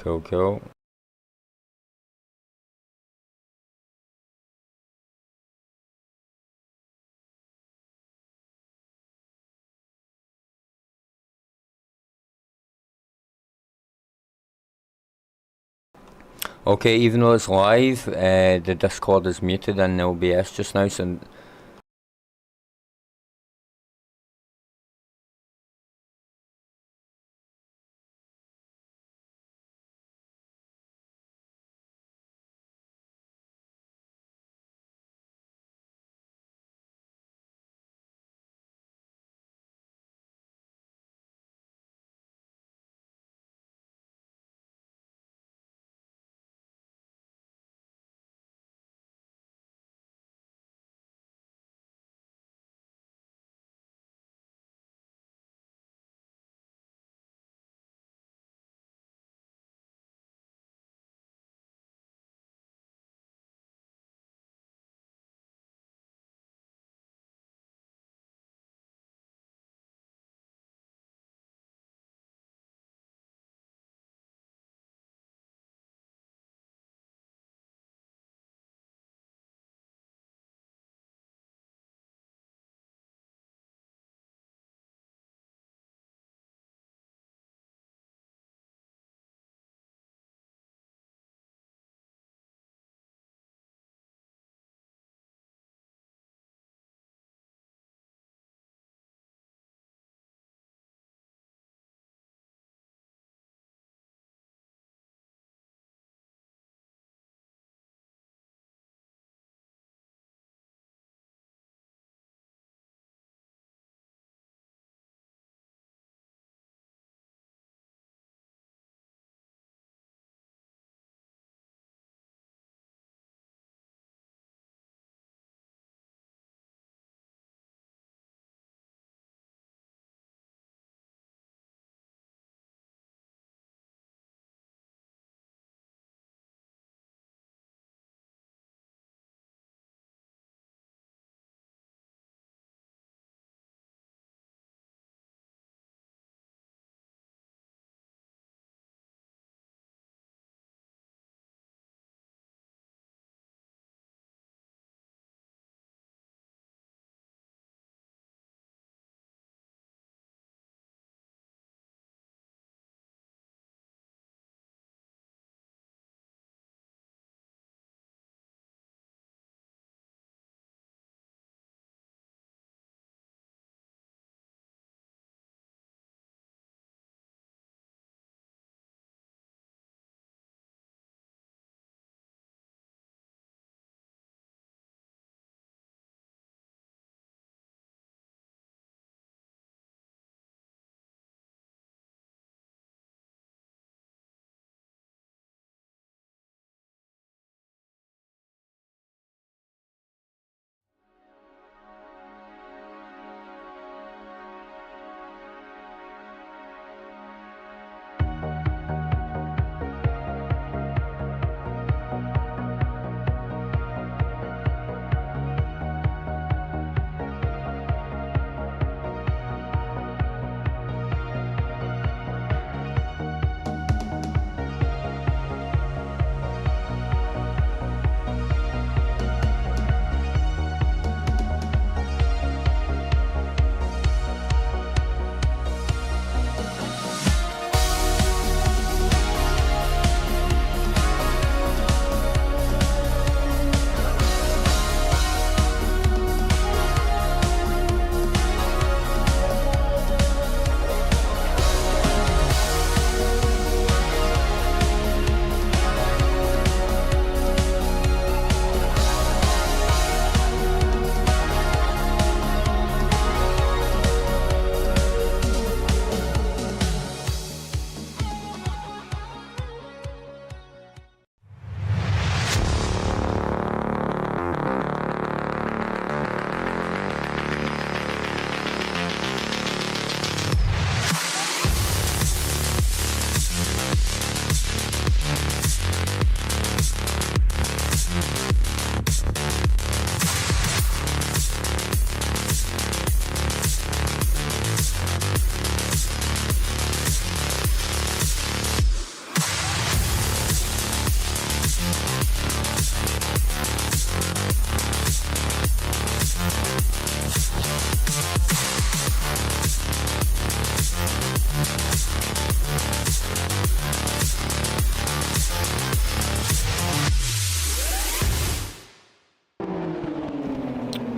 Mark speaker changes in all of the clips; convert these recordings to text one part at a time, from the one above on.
Speaker 1: Cool. Okay, even though it's live, the Discord is muted in the OBS just now, so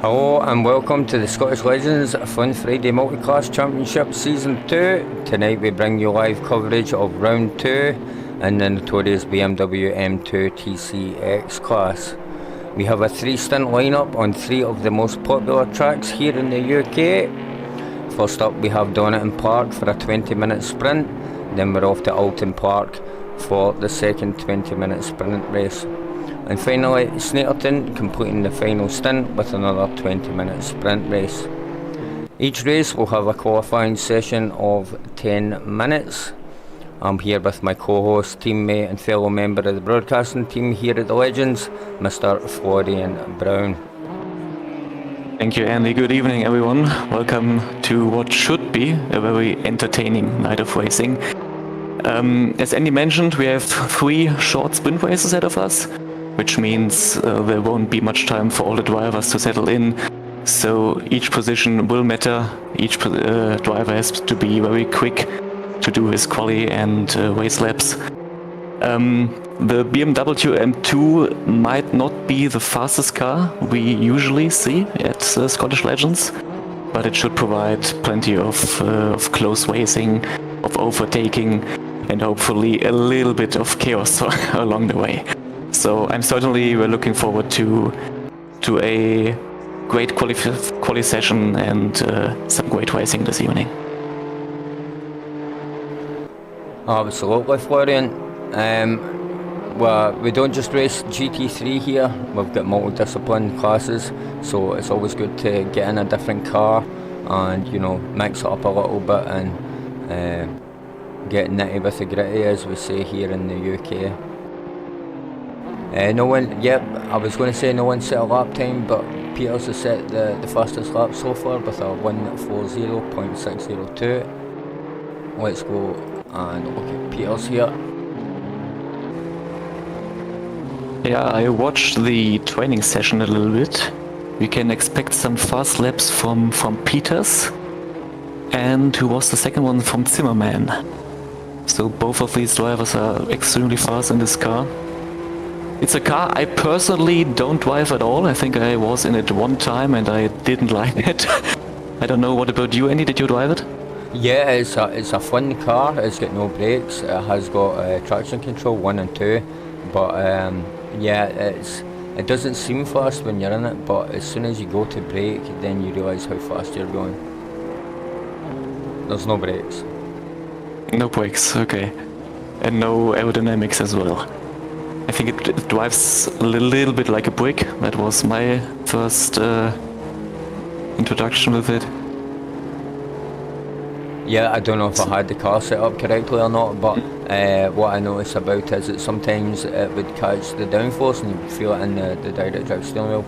Speaker 1: Hello and welcome to the Scottish Legends Fun Friday Multiclass Championship Season 2. Tonight we bring you live coverage of Round 2 in the notorious BMW M2 TCX Class. We have a 3-stint lineup on 3 of the most popular tracks here in the UK. First up we have Donington Park for a 20-minute sprint, then we're off to Oulton Park for the second 20-minute sprint race. And finally, Snetterton completing the final stint with another 20-minute sprint race. Each race will have a qualifying session of 10 minutes. I'm here with my co-host, teammate and fellow member of the broadcasting team here at the Legends, Mr. Florian Brown.
Speaker 2: Thank you, Andy. Good evening, everyone. Welcome to what should be a very entertaining night of racing. As Andy mentioned, we have 3 short sprint races ahead of us, which means there won't be much time for all the drivers to settle in, so each position will matter. Each driver has to be very quick to do his quali and race laps. The BMW M2 might not be the fastest car we usually see at Scottish Legends, but it should provide plenty of close racing, of overtaking, and hopefully a little bit of chaos along the way. So we're looking forward to a great quali session and some great racing this evening.
Speaker 1: Absolutely, Florian. Well, we don't just race GT3 here, we've got multi-discipline classes, so it's always good to get in a different car and, you know, mix it up a little bit and get nitty with the gritty, as we say here in the UK. I was going to say no one set a lap time, but Peters has set the fastest lap so far with a 1:40.602. Let's go and look at Peters here.
Speaker 2: Yeah, I watched the training session a little bit. We can expect some fast laps from Peters, and who was the second one, from Zimmerman. So both of these drivers are extremely fast in this car. It's a car I personally don't drive at all. I think I was in it one time and I didn't like it. I don't know, what about you, Andy? Did you drive it?
Speaker 1: Yeah, it's a fun car. It's got no brakes. It has got traction control 1 and 2, but it doesn't seem fast when you're in it, but as soon as you go to brake, then you realise how fast you're going. There's no brakes.
Speaker 2: No brakes, okay. And no aerodynamics as well. I think it drives a little bit like a brick. That was my first introduction with it.
Speaker 1: Yeah, I don't know if I had the car set up correctly or not, but what I noticed about it is that sometimes it would catch the downforce and you'd feel it in the direct drive steering wheel,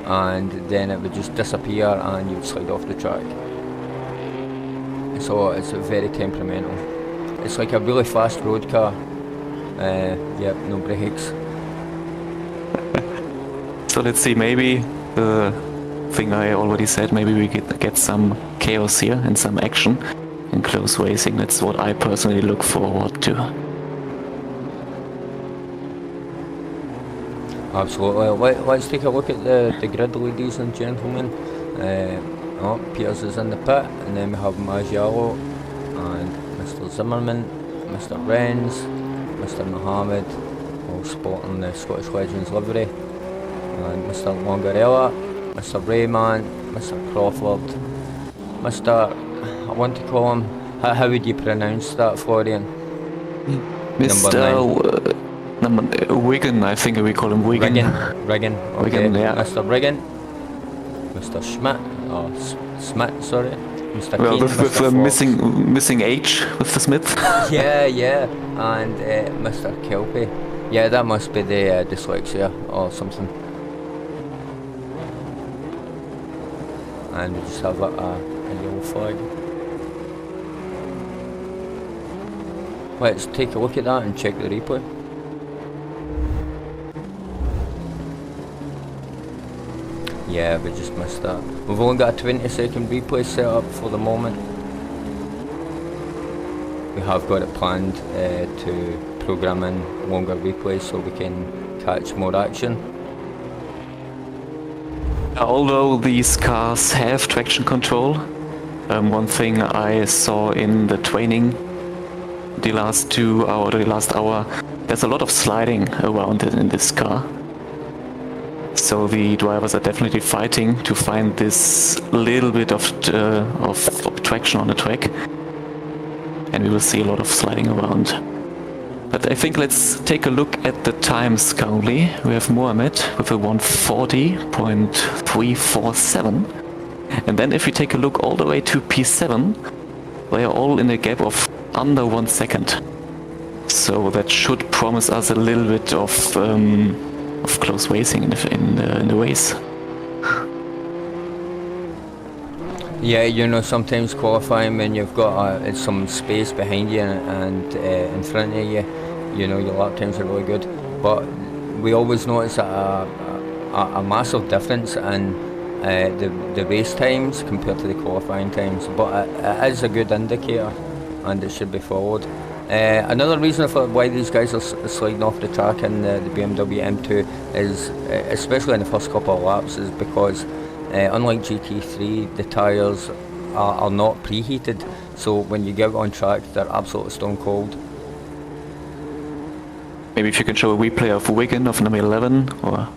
Speaker 1: and then it would just disappear and you'd slide off the track. So it's very temperamental. It's like a really fast road car. No brakes.
Speaker 2: So let's see, maybe the thing I already said, maybe we get some chaos here and some action in close racing. That's what I personally look forward to.
Speaker 1: Absolutely. Let's take a look at the grid, ladies and gentlemen. Peters is in the pit, and then we have Maggiello and Mr. Zimmerman, Mr. Renz, Mr. Mohammed, all sporting the Scottish Legends livery, and Mr. Longarella, Mr. Rayman, Mr. Crawford, Mr. I want to call him, how would you pronounce that, Florian?
Speaker 2: Mr. Wigan, I think we call him Wigan.
Speaker 1: Riggin, okay.
Speaker 2: Wigan, yeah.
Speaker 1: Mr. Riggin, Mr. Schmidt, Smith, sorry. Mr.
Speaker 2: Well,
Speaker 1: Keane,
Speaker 2: with the missing H with the Smith.
Speaker 1: yeah, and Mr. Kelpie. Yeah, that must be the dyslexia or something. And we just have a yellow flag. Let's take a look at that and check the replay. Yeah, we just missed that. We've only got a 20-second replay set up for the moment. We have got it planned to program in longer replays so we can catch more action.
Speaker 2: Although these cars have traction control, one thing I saw in the training the last 2 hours, the last hour, there's a lot of sliding around in this car. So the drivers are definitely fighting to find this little bit of traction on the track. And we will see a lot of sliding around. But I think let's take a look at the times currently. We have Mohamed with a 140.347. And then if we take a look all the way to P7, they are all in a gap of under 1 second. So that should promise us a little bit of close racing in the race.
Speaker 1: Yeah, you know, sometimes qualifying when you've got some space behind you and in front of you, you know, your lap times are really good. But we always notice a massive difference in the race times compared to the qualifying times. But it is a good indicator, and it should be followed. Another reason for why these guys are sliding off the track in the BMW M2 is, especially in the first couple of laps, is because unlike GT3, the tyres are not preheated, so when you get on track, they're absolutely stone cold.
Speaker 2: Maybe if you can show a replay of Wigan of number 11 or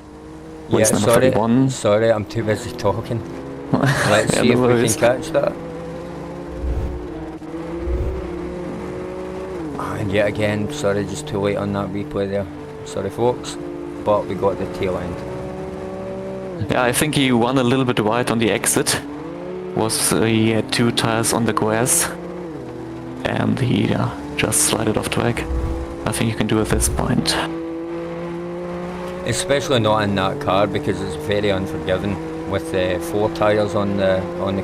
Speaker 2: race number 31.
Speaker 1: Sorry, I'm too busy talking. Let's see if we can catch that. And yet again, sorry, just too late on that replay there. Sorry folks, but we got the tail end.
Speaker 2: Yeah, I think he won a little bit wide on the exit. He had 2 tires on the grass, and he just slided off track. I think you can do at this point.
Speaker 1: Especially not in that car, because it's very unforgiving with 4 tires on the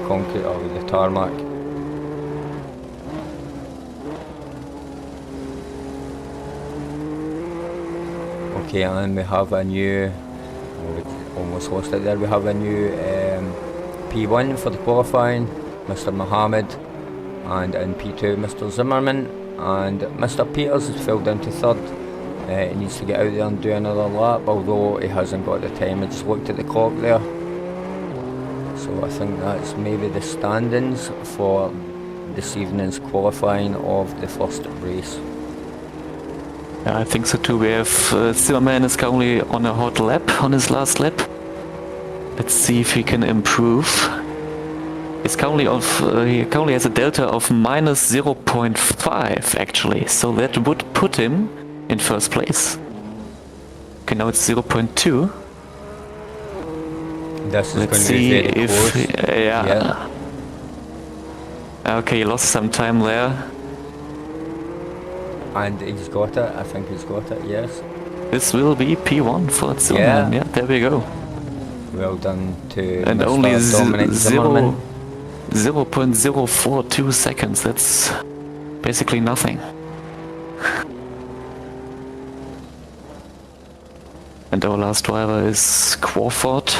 Speaker 1: concrete or the tarmac. Okay, and we have a new, almost lost it there, we have a new P1 for the qualifying, Mr. Mohammed, and in P2 Mr. Zimmerman, and Mr. Peters has fell down to 3rd. He needs to get out there and do another lap, although he hasn't got the time. I just looked at the clock there, so I think that's maybe the standings for this evening's qualifying of the first race.
Speaker 2: Yeah, I think so too. We have Zimmerman is currently on a hot lap, on his last lap. Let's see if he can improve. He currently has a delta of minus 0.5 actually, so that would put him in first place. Okay, now it's 0.2.
Speaker 1: This is
Speaker 2: Let's
Speaker 1: going to be
Speaker 2: see
Speaker 1: very
Speaker 2: if
Speaker 1: close.
Speaker 2: yeah. Okay, he lost some time there.
Speaker 1: And he's got it, I think he's got it, yes.
Speaker 2: This will be P1 for Zimmerman. Yeah, there we go.
Speaker 1: Well done to
Speaker 2: And
Speaker 1: Mr.
Speaker 2: only
Speaker 1: Dominic Zimmerman.
Speaker 2: 0.02 seconds, that's basically nothing. And our last driver is Crawford.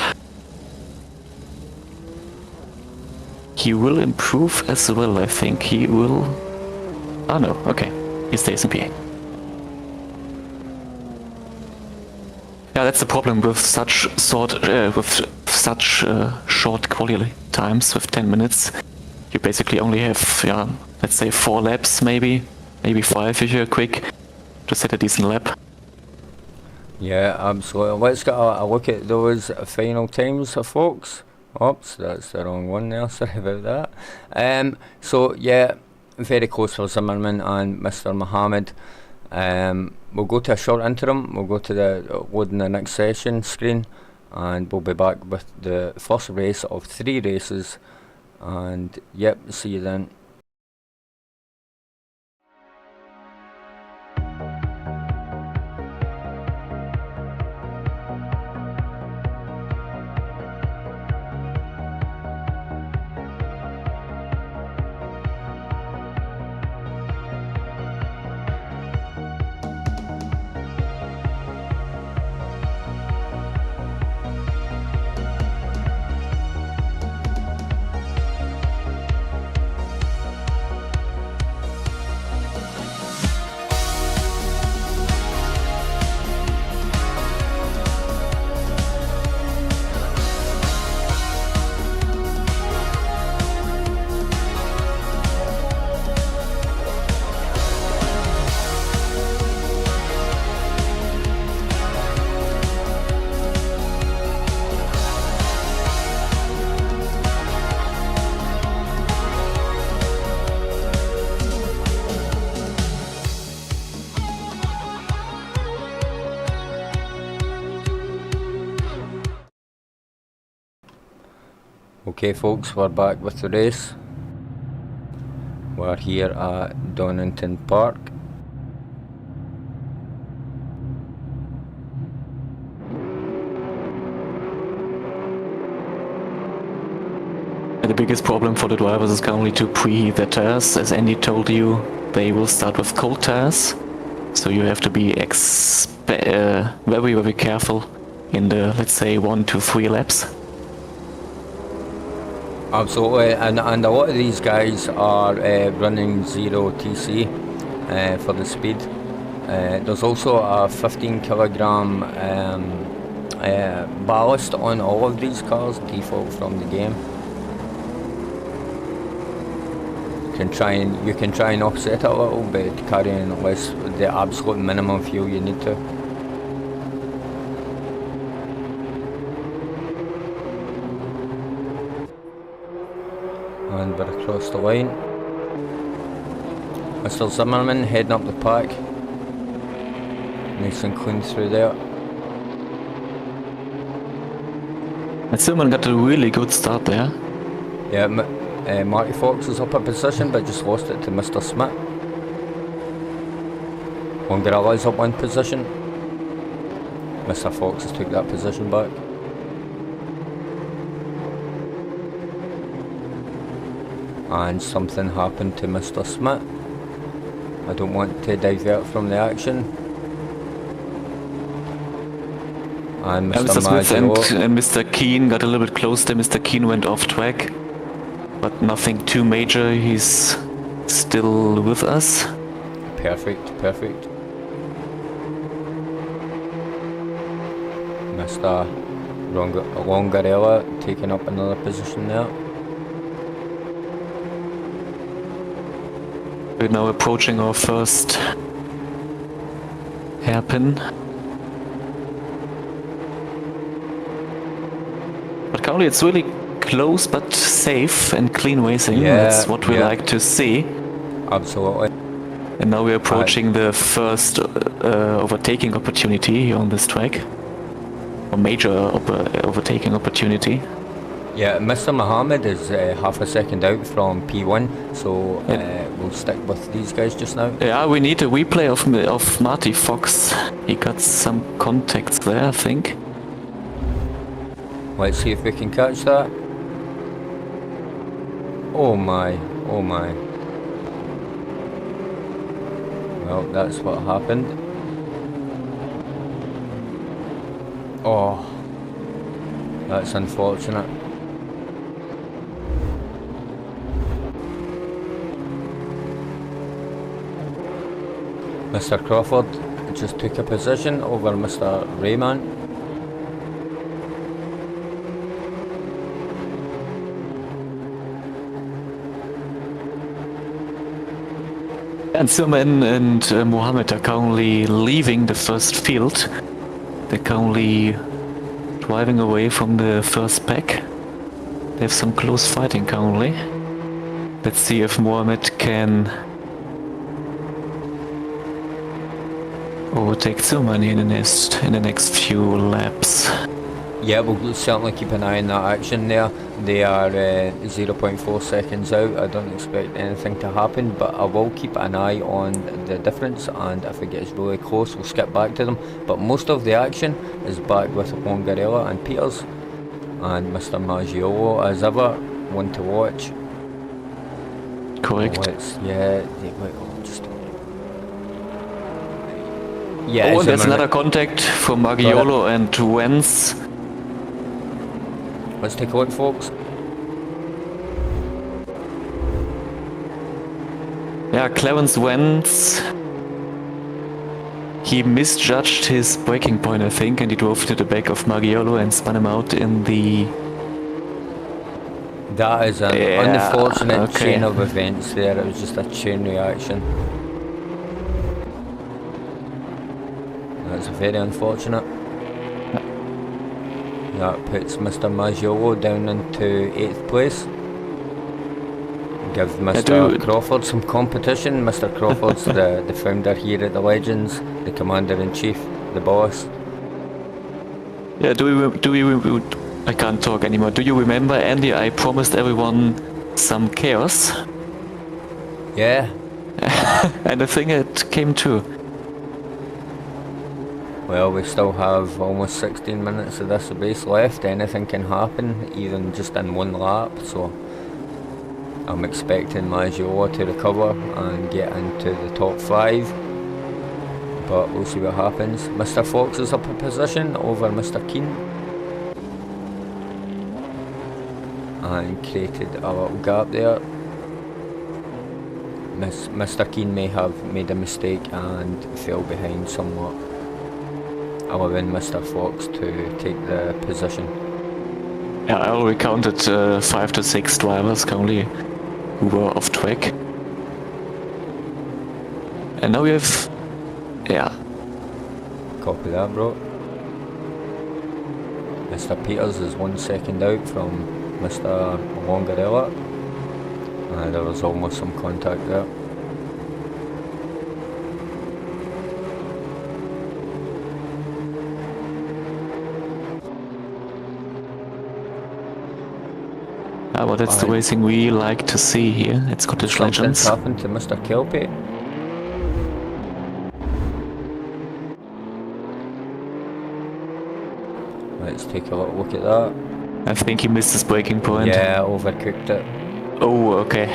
Speaker 2: He will improve as well, I think. He will... Oh no, okay. He stays in PA. Yeah, that's the problem with such short quality times with 10 minutes. You basically only have, yeah, let's say 4 laps maybe 5 if you're quick, to set a decent lap.
Speaker 1: Yeah, absolutely. Let's get a look at those final times, folks. Oops, that's the wrong one there, sorry about that. So yeah, very close for Zimmerman and Mr. Mohammed. We'll go to a short interim, we'll go to the loading the next session screen, and we'll be back with the first race of 3 races, and yep, see you then. Okay folks, we're back with the race. We're here at Donington Park.
Speaker 2: The biggest problem for the drivers is currently to preheat their tires. As Andy told you, they will start with cold tires. So you have to be very, very careful in the, let's say, 1 to 3 laps.
Speaker 1: Absolutely, and a lot of these guys are running 0 TC for the speed. There's also a 15 kilogram ballast on all of these cars, default from the game. You can try and offset it a little bit, carrying less, the absolute minimum fuel you need to. And we're across the line. Mr. Zimmerman heading up the pack. Nice and clean through there.
Speaker 2: And Zimmerman got a really good start there.
Speaker 1: Yeah, Marty Fox is up a position but just lost it to Mr. Smith. Longarella's up 1 position. Mr. Fox has took that position back. And something happened to Mr. Smith. I don't want to divert from the action. And
Speaker 2: Mr. Smith and Mr. Keane got a little bit close there. Mr. Keane went off track, but nothing too major. He's still with us.
Speaker 1: Perfect. Mr. Longarella taking up another position there.
Speaker 2: We're now approaching our first hairpin. But currently it's really close but safe and clean racing.
Speaker 1: Yeah,
Speaker 2: that's what we like to see.
Speaker 1: Absolutely.
Speaker 2: And now we're approaching the first overtaking opportunity here on this track. Or major overtaking opportunity. Yeah,
Speaker 1: Mr. Mohammed is half a second out from P1, so we'll stick with these guys just now.
Speaker 2: Yeah, we need a replay of Marty Fox. He got some contacts there, I think.
Speaker 1: Let's see if we can catch that. Oh my. Well, that's what happened. Oh, that's unfortunate. Mr. Crawford just took a position over Mr. Rayman.
Speaker 2: And Zimmerman and Mohammed are currently leaving the first field. They're currently driving away from the first pack. They have some close fighting currently. Let's see if Mohammed can overtake Zimmerman in the next few laps.
Speaker 1: Yeah, we'll certainly keep an eye on that action there. They are 0.4 seconds out. I don't expect anything to happen, but I will keep an eye on the difference, and if it gets really close we'll skip back to them. But most of the action is back with Longarella and Peters, and Mr. Maggiolo as ever, one to watch.
Speaker 2: Correct.
Speaker 1: Yeah,
Speaker 2: there's another contact from Maggiolo and Wentz.
Speaker 1: Let's take a look, folks.
Speaker 2: Yeah, Clarence Wentz. He misjudged his braking point, I think, and he drove to the back of Maggiolo and spun him out in the...
Speaker 1: That is an unfortunate chain of events there. It was just a chain reaction. That's very unfortunate. That puts Mr. Maggiolo down into 8th place. Give Mr. Crawford some competition. Mr. Crawford's the founder here at the Legends, the Commander-in-Chief, the boss.
Speaker 2: Yeah, do we I can't talk anymore. Do you remember, Andy, I promised everyone some chaos?
Speaker 1: Yeah.
Speaker 2: And I think it came true.
Speaker 1: Well, we still have almost 16 minutes of this race left. Anything can happen, even just in one lap, so I'm expecting Maggiola to recover and get into the top 5. But we'll see what happens. Mr. Fox is up a position over Mr. Keane. And created a little gap there. Mr. Keane may have made a mistake and fell behind somewhat, allowing Mr. Fox to take the position.
Speaker 2: Yeah, I already counted 5 to 6 drivers currently who were off track. And now we have... yeah.
Speaker 1: Copy that, bro. Mr. Peters is 1 second out from Mr. Longarella. There was almost some contact there.
Speaker 2: Well, that's the racing we like to see here at Scottish Legends.
Speaker 1: Something's happened to Mr. Kelpie. Let's take a little look at that.
Speaker 2: I think he missed his braking point.
Speaker 1: Yeah, overcooked it.
Speaker 2: Oh, okay.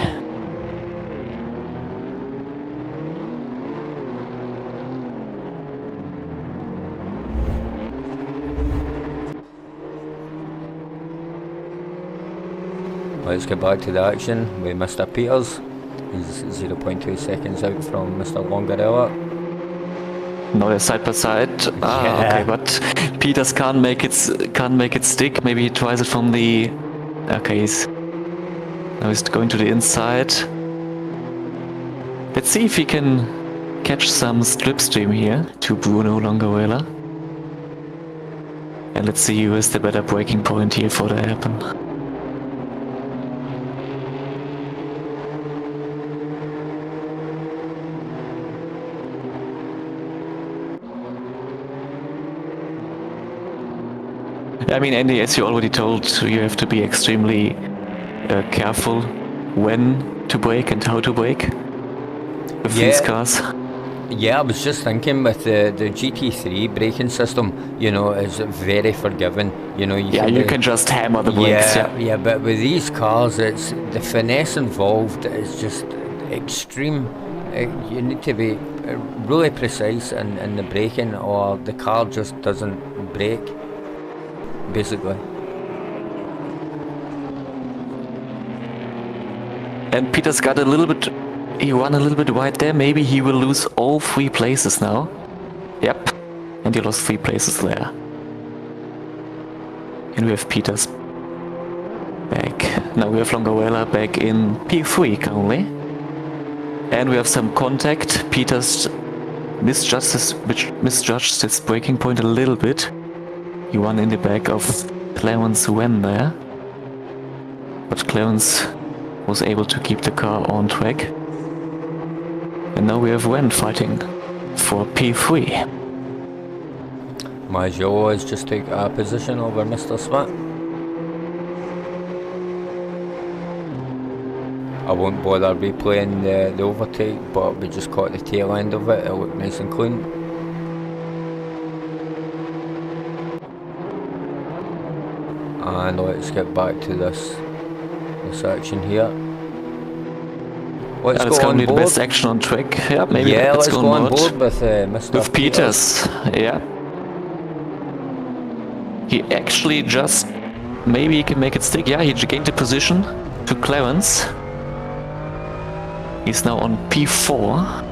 Speaker 1: Let's get back to the action with Mr. Peters. He's 0.2 seconds out from Mr. Longarella.
Speaker 2: Now they're side by side.
Speaker 1: Yeah.
Speaker 2: Okay, but Peters can't make it stick. Maybe he tries it from the... okay, now he's going to the inside. Let's see if he can catch some slipstream here to Bruno Longarella. And let's see who has the better braking point here for the happen. I mean, Andy, as you already told, you have to be extremely careful when to brake and how to brake with these cars.
Speaker 1: Yeah, I was just thinking with the GT3 braking system, you know, is very forgiving. You know, you can
Speaker 2: just hammer the brakes.
Speaker 1: Yeah, but with these cars, it's the finesse involved is just extreme. You need to be really precise in the braking, or the car just doesn't brake. Basically.
Speaker 2: And Peters got a little bit... he ran a little bit wide there. Maybe he will lose all 3 places now. Yep. And he lost 3 places there. And we have Peters back. Now we have Longarella back in P3 currently. And we have some contact. Peters misjudged his braking point a little bit. He ran in the back of Clarence Wen there. But Clarence was able to keep the car on track. And now we have Wen fighting for P3.
Speaker 1: Maggiola has just took a position over Mr. Smith. I won't bother replaying the overtake, but we just caught the tail end of it. It looked nice and clean. And let's get back to this action here. Let's go on
Speaker 2: the
Speaker 1: board.
Speaker 2: best action on track. Yeah, maybe
Speaker 1: let's go on board with Mr.
Speaker 2: With Peters. Yeah. He actually just... maybe he can make it stick. Yeah, he gained the position to Clarence. He's now on P4.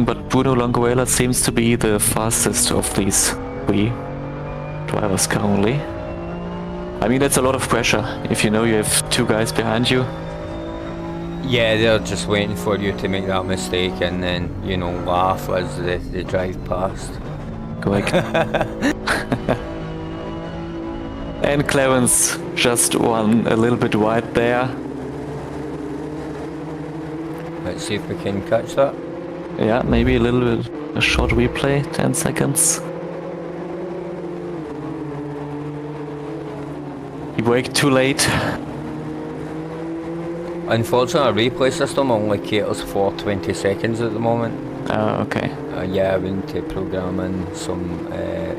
Speaker 2: But Bruno Longarella seems to be the fastest of these 3 drivers currently. I mean, that's a lot of pressure if you know you have 2 guys behind you.
Speaker 1: Yeah, they're just waiting for you to make that mistake and then, you know, laugh as they drive past.
Speaker 2: correct. And Clarence just won a little bit wide there.
Speaker 1: Let's see if we can catch that.
Speaker 2: Yeah, maybe a short replay, 10 seconds. He braked too late.
Speaker 1: Unfortunately, our replay system only caters for 20 seconds at the moment.
Speaker 2: Okay.
Speaker 1: Yeah, we need to program in some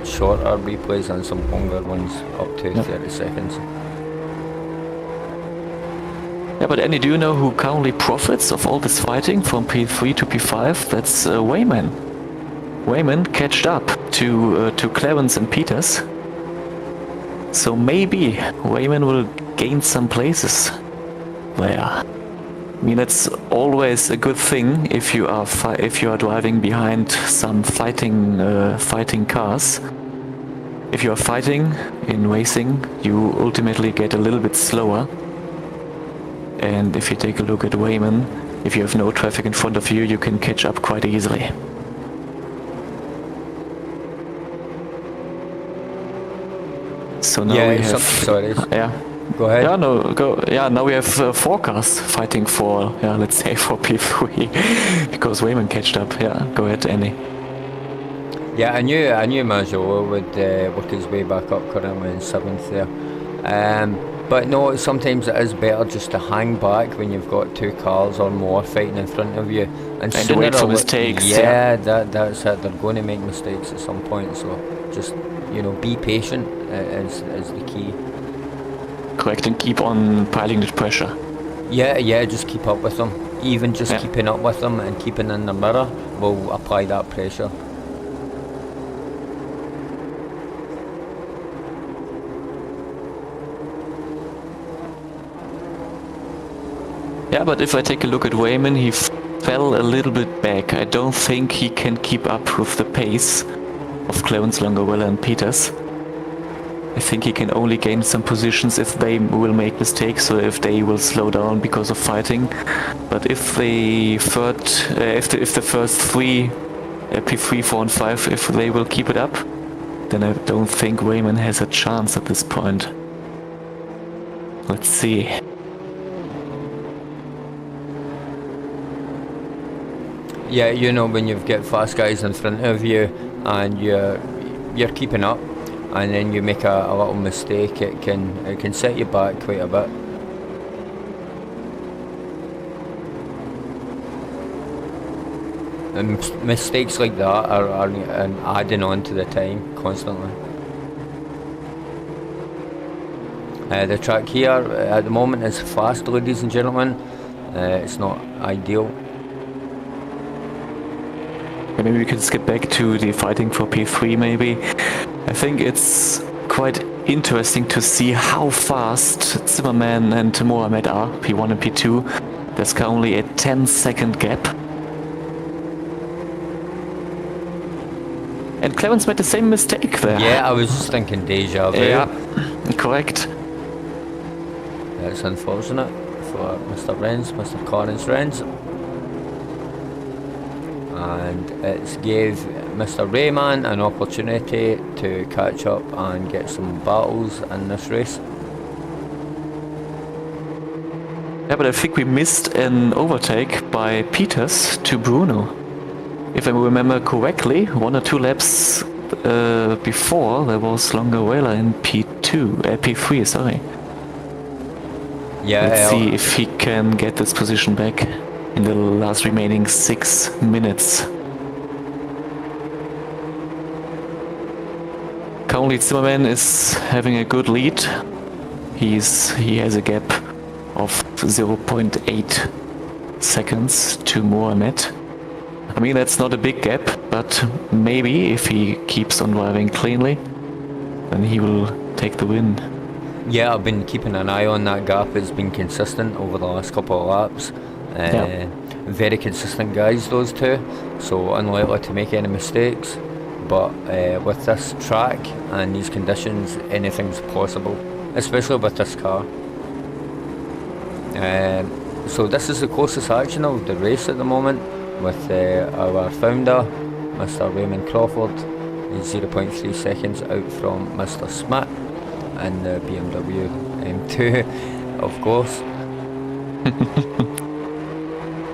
Speaker 1: shorter replays and some longer ones up to 30 seconds.
Speaker 2: Yeah, but Andy, do you know who currently profits of all this fighting from P3 to P5? That's Wayman. Wayman catched up to Clarence and Peters. So maybe Wayman will gain some places there. I mean, that's always a good thing if you are driving behind some fighting cars. If you are fighting in racing, you ultimately get a little bit slower. And if you take a look at Wayman, if you have no traffic in front of you, you can catch up quite easily. So now we have...
Speaker 1: Sorry.
Speaker 2: Yeah.
Speaker 1: Go ahead.
Speaker 2: Yeah, no, go. Yeah, now we have 4 cars fighting for, let's say for P3, because Wayman catched up. Yeah, go ahead, Andy.
Speaker 1: Yeah, I knew Majola would work his way back up, currently in 7th there. But no, sometimes it is better just to hang back when you've got 2 cars or more fighting in front of you, and
Speaker 2: wait for mistakes.
Speaker 1: Yeah, that's it. They're going to make mistakes at some point, so just be patient is the key.
Speaker 2: Correct, and keep on piling the pressure.
Speaker 1: Yeah, just keep up with them. Even just keeping up with them and keeping in the mirror will apply that pressure.
Speaker 2: Yeah, but if I take a look at Wayman, he fell a little bit back. I don't think he can keep up with the pace of Clarence, Longarella and Peters. I think he can only gain some positions if they will make mistakes or if they will slow down because of fighting. But if the first 3, P3, 4 and 5, if they will keep it up, then I don't think Wayman has a chance at this point. Let's see.
Speaker 1: Yeah, when you've got fast guys in front of you and you're keeping up, and then you make a little mistake, it can set you back quite a bit. And mistakes like that are adding on to the time constantly. The track here at the moment is fast, ladies and gentlemen. It's not ideal.
Speaker 2: Maybe we can skip back to the fighting for P3 maybe. I think it's quite interesting to see how fast Zimmerman and Mohamed are, P1 and P2. There's currently a 10-second gap. And Clarence made the same mistake there.
Speaker 1: Yeah, I was just thinking deja vu.
Speaker 2: Yeah, correct.
Speaker 1: That's unfortunate for Mr. Collins Renz. And it gave Mr. Rayman an opportunity to catch up and get some battles in this race.
Speaker 2: Yeah, but I think we missed an overtake by Peters to Bruno. If I remember correctly, 1 or 2 laps before there was Longarella in P3, sorry.
Speaker 1: Yeah,
Speaker 2: let's see if he can get this position back in the last remaining 6 minutes. Currently Zimmerman is having a good lead. He has a gap of 0.8 seconds to Mohamed. I mean, that's not a big gap, but maybe if he keeps on driving cleanly, then he will take the win.
Speaker 1: Yeah, I've been keeping an eye on that gap. It's been consistent over the last couple of laps. Very consistent guys, those two, so unlikely to make any mistakes. But with this track and these conditions, anything's possible, especially with this car. So this is the closest action of the race at the moment, with our founder, Mr. Raymond Crawford, He's 0.3 seconds out from Mr. Smith and the BMW M2, of course.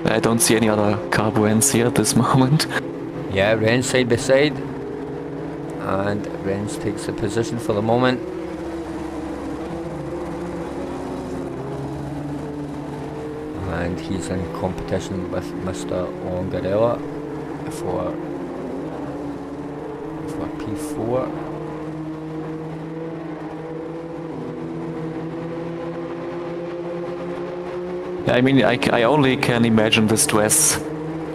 Speaker 2: I don't see any other carbuants here at this moment.
Speaker 1: Yeah, Renz side by side, and Renz takes the position for the moment. And he's in competition with Mr. Longarella for P4.
Speaker 2: I mean, I only can imagine the stress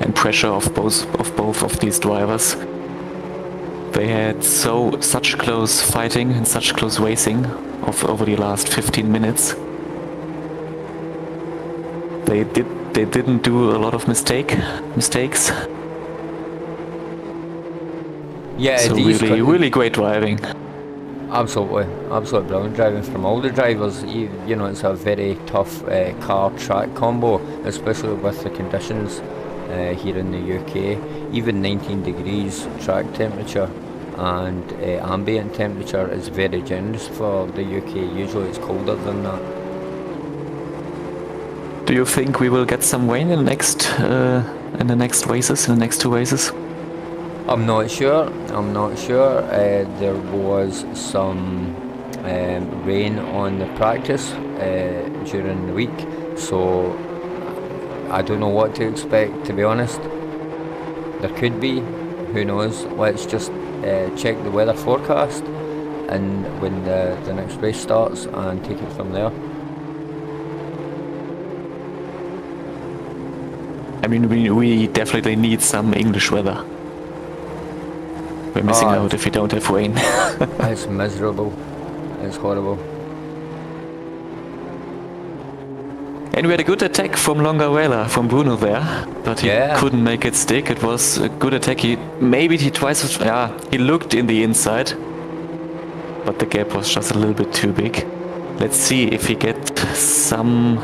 Speaker 2: and pressure of both of these drivers. They had such close fighting and such close racing over the last 15 minutes. They didn't do a lot of mistakes.
Speaker 1: Yeah,
Speaker 2: so really great driving.
Speaker 1: Absolutely brilliant driving from all the drivers. You know, it's a very tough car track combo, especially with the conditions here in the UK. Even 19 degrees track temperature and ambient temperature is very generous for the UK. Usually it's colder than that.
Speaker 2: Do you think we will get some rain in the next races, in the next two races?
Speaker 1: I'm not sure. There was some rain on the practice during the week, so I don't know what to expect, to be honest. There could be, who knows. Let's just check the weather forecast and when the next race starts and take it from there.
Speaker 2: I mean, we definitely need some English weather. We're missing out if we don't have rain.
Speaker 1: It's miserable. It's horrible.
Speaker 2: And we had a good attack from Longarella, from Bruno there, but he couldn't make it stick. It was a good attack. He looked in the inside, but the gap was just a little bit too big. Let's see if he gets some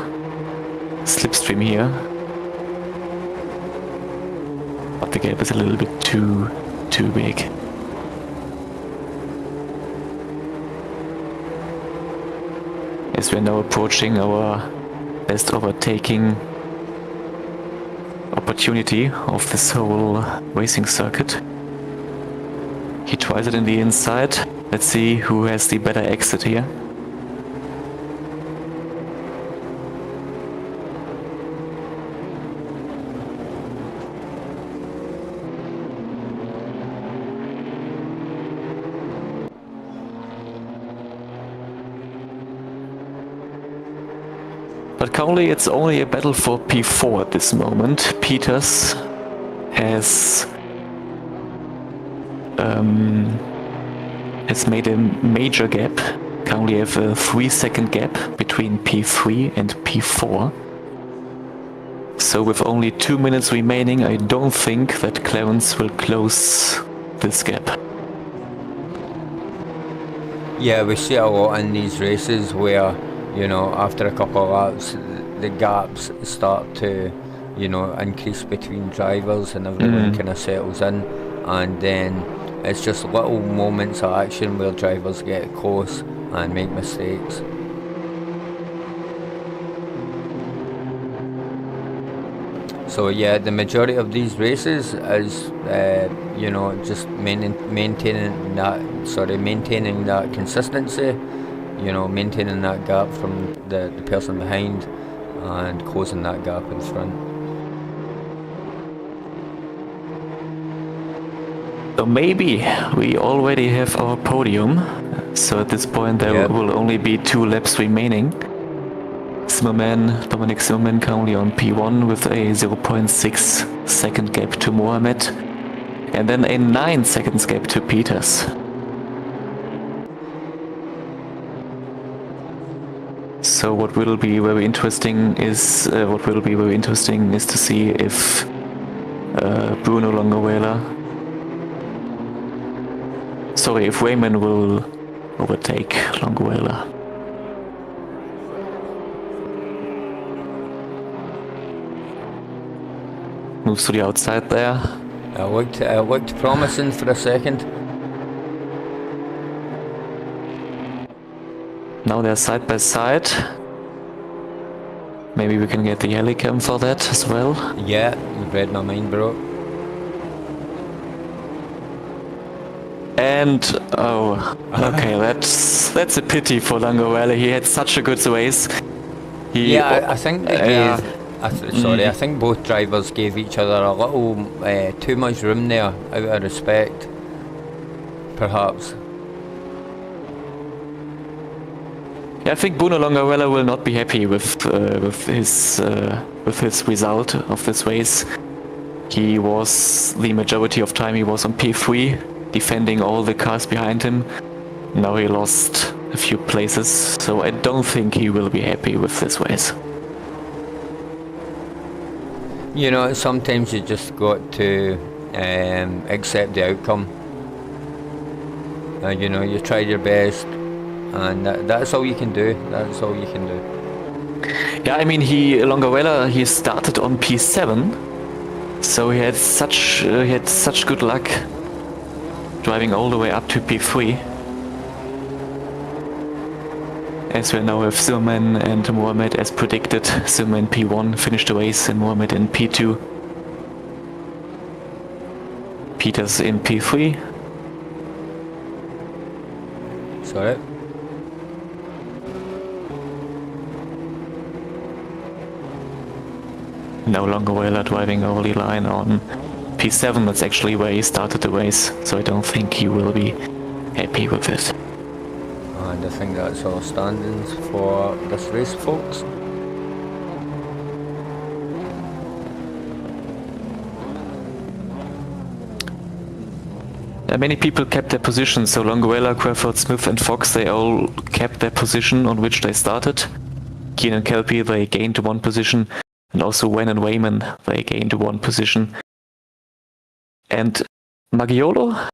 Speaker 2: slipstream here. But the gap is a little bit too big. As we're now approaching our best overtaking opportunity of this whole racing circuit. He tries it in the inside. Let's see who has the better exit here. But currently it's only a battle for P4 at this moment. Peters has made a major gap. Currently have a 3-second gap between P3 and P4. So with only 2 minutes remaining, I don't think that Clarence will close this gap.
Speaker 1: Yeah, we see a lot in these races where, you know, after a couple of laps, the gaps start to, you know, increase between drivers and everyone kind of settles in, and then it's just little moments of action where drivers get close and make mistakes. So yeah, the majority of these races is, you know, just maintaining that consistency. You know, maintaining that gap from the person behind and closing that gap in front.
Speaker 2: So maybe we already have our podium. So at this point there will only be 2 laps remaining. Dominic Zimmerman currently on P1 with a 0.6 second gap to Mohamed. And then a 9 seconds gap to Peters. So what will be very interesting is to see if Bruno Longarella, if Raymond will overtake Longarella. Moves to the outside there.
Speaker 1: It looked promising for a second.
Speaker 2: Now they're side by side. Maybe we can get the helicam for that as well.
Speaker 1: Yeah, you've read my mind, bro.
Speaker 2: And oh, okay, that's a pity for Langovarla. He had such a good race.
Speaker 1: I think they gave. I think both drivers gave each other a little too much room there, out of respect, perhaps.
Speaker 2: Yeah, I think Bruno Langovarla will not be happy with his result of this race. He was the majority of time he was on P3, defending all the cars behind him. Now he lost a few places, so I don't think he will be happy with this race.
Speaker 1: You know, sometimes you just got to accept the outcome. You know, you tried your best, and that's all you can do. That's all you can do.
Speaker 2: Yeah, I mean, Langovarla, he started on P7, so he had such good luck driving all the way up to P3. As we now have Zimmermann and Mohamed as predicted. Zimmermann P1 finished the race and Mohamed in P2. Peters in P3.
Speaker 1: Sorry.
Speaker 2: No Langovarla driving over the line on P7. That's actually where he started the race, so I don't think he will be happy with it.
Speaker 1: And I think that's all standings for this race, folks.
Speaker 2: Many people kept their position, so Langovarla, Crawford, Smith and Fox, they all kept their position on which they started. Keane and Kelpie, they gained one position, and also Wen and Wayman, they gained one position. And Maggiolo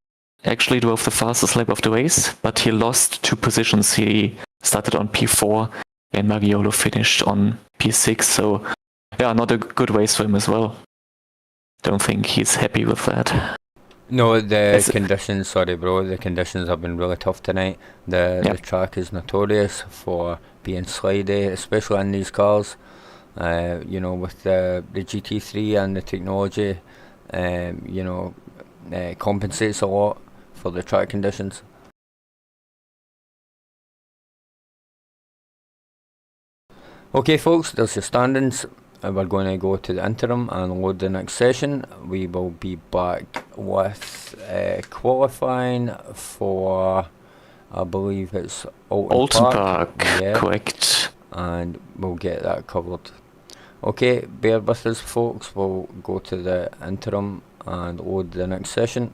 Speaker 2: actually drove the fastest lap of the race, but he lost 2 positions. He started on P4 and Maggiolo finished on P6, so yeah, not a good race for him as well. Don't think he's happy with that.
Speaker 1: No, the conditions, sorry bro, the conditions have been really tough tonight. The track is notorious for being slidey, especially in these cars. You know, with the GT3 and the technology, you know, compensates a lot for the track conditions. Okay folks, there's your standings. We're going to go to the interim and load the next session. We will be back with qualifying for, I believe it's
Speaker 2: Oulton Park.
Speaker 1: Yeah,
Speaker 2: correct.
Speaker 1: And we'll get that covered. Okay, bear with us folks, we'll go to the interim and load the next session.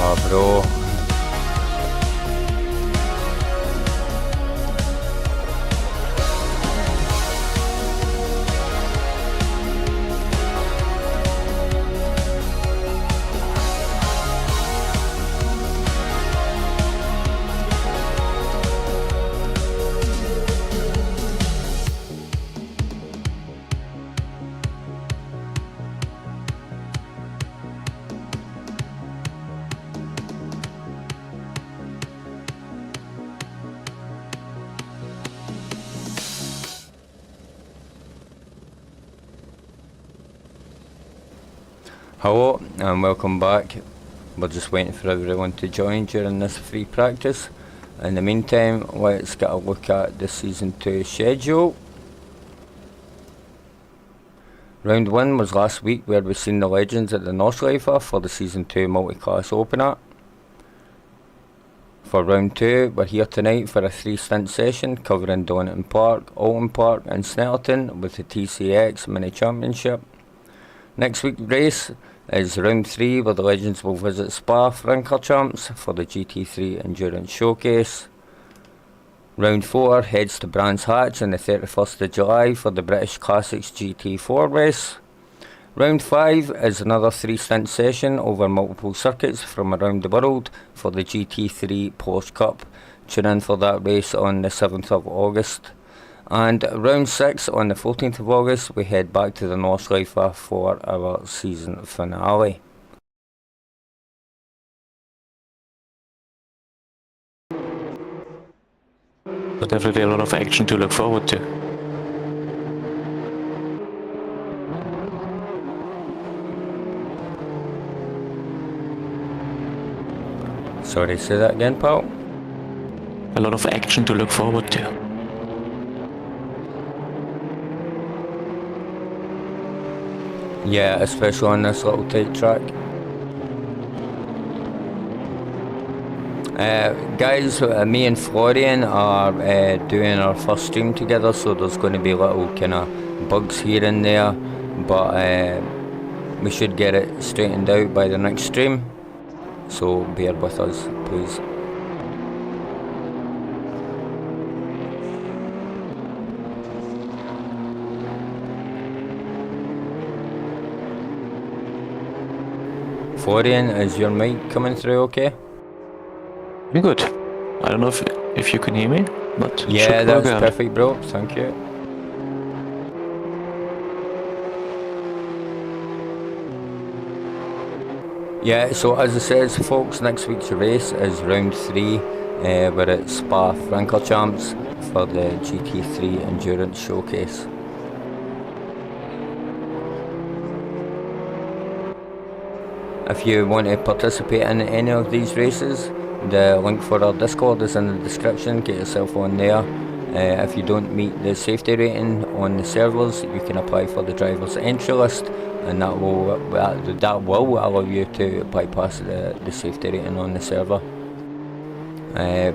Speaker 1: Oh, bro. Hello and welcome back. We're just waiting for everyone to join during this free practice. In the meantime, let's get a look at the Season 2 schedule. Round 1 was last week, where we seen the legends at the Nordschleife for the Season 2 multi-class opener. For round 2, we're here tonight for a 3-stint session covering Donington Park, Oulton Park and Snetterton with the TCX Mini Championship. Next week's race is round 3, where the legends will visit Spa-Francorchamps for the GT3 Endurance Showcase. Round 4 heads to Brands Hatch on the 31st of July for the British Classics GT4 race. Round 5 is another 3-stint session over multiple circuits from around the world for the GT3 Porsche Cup. Tune in for that race on the 7th of August. And round 6 on the 14th of August, we head back to the Nordschleife for our season finale.
Speaker 2: So definitely a lot of action to look forward to.
Speaker 1: Sorry, say that again, pal?
Speaker 2: A lot of action to look forward to.
Speaker 1: Yeah, especially on this little tight track. Guys, me and Florian are doing our first stream together, so there's going to be little kind of bugs here and there, but we should get it straightened out by the next stream, so bear with us, please. Florian, is your mic coming through okay?
Speaker 2: Good. I don't know if you can hear me, but
Speaker 1: yeah, that's perfect, bro. Thank you. Yeah, so as I said, folks, next week's race is round 3. We're at Spa-Francorchamps for the GT3 Endurance Showcase. If you want to participate in any of these races, the link for our Discord is in the description. Get yourself on there. If you don't meet the safety rating on the servers, you can apply for the driver's entry list, and that will allow you to bypass the safety rating on the server.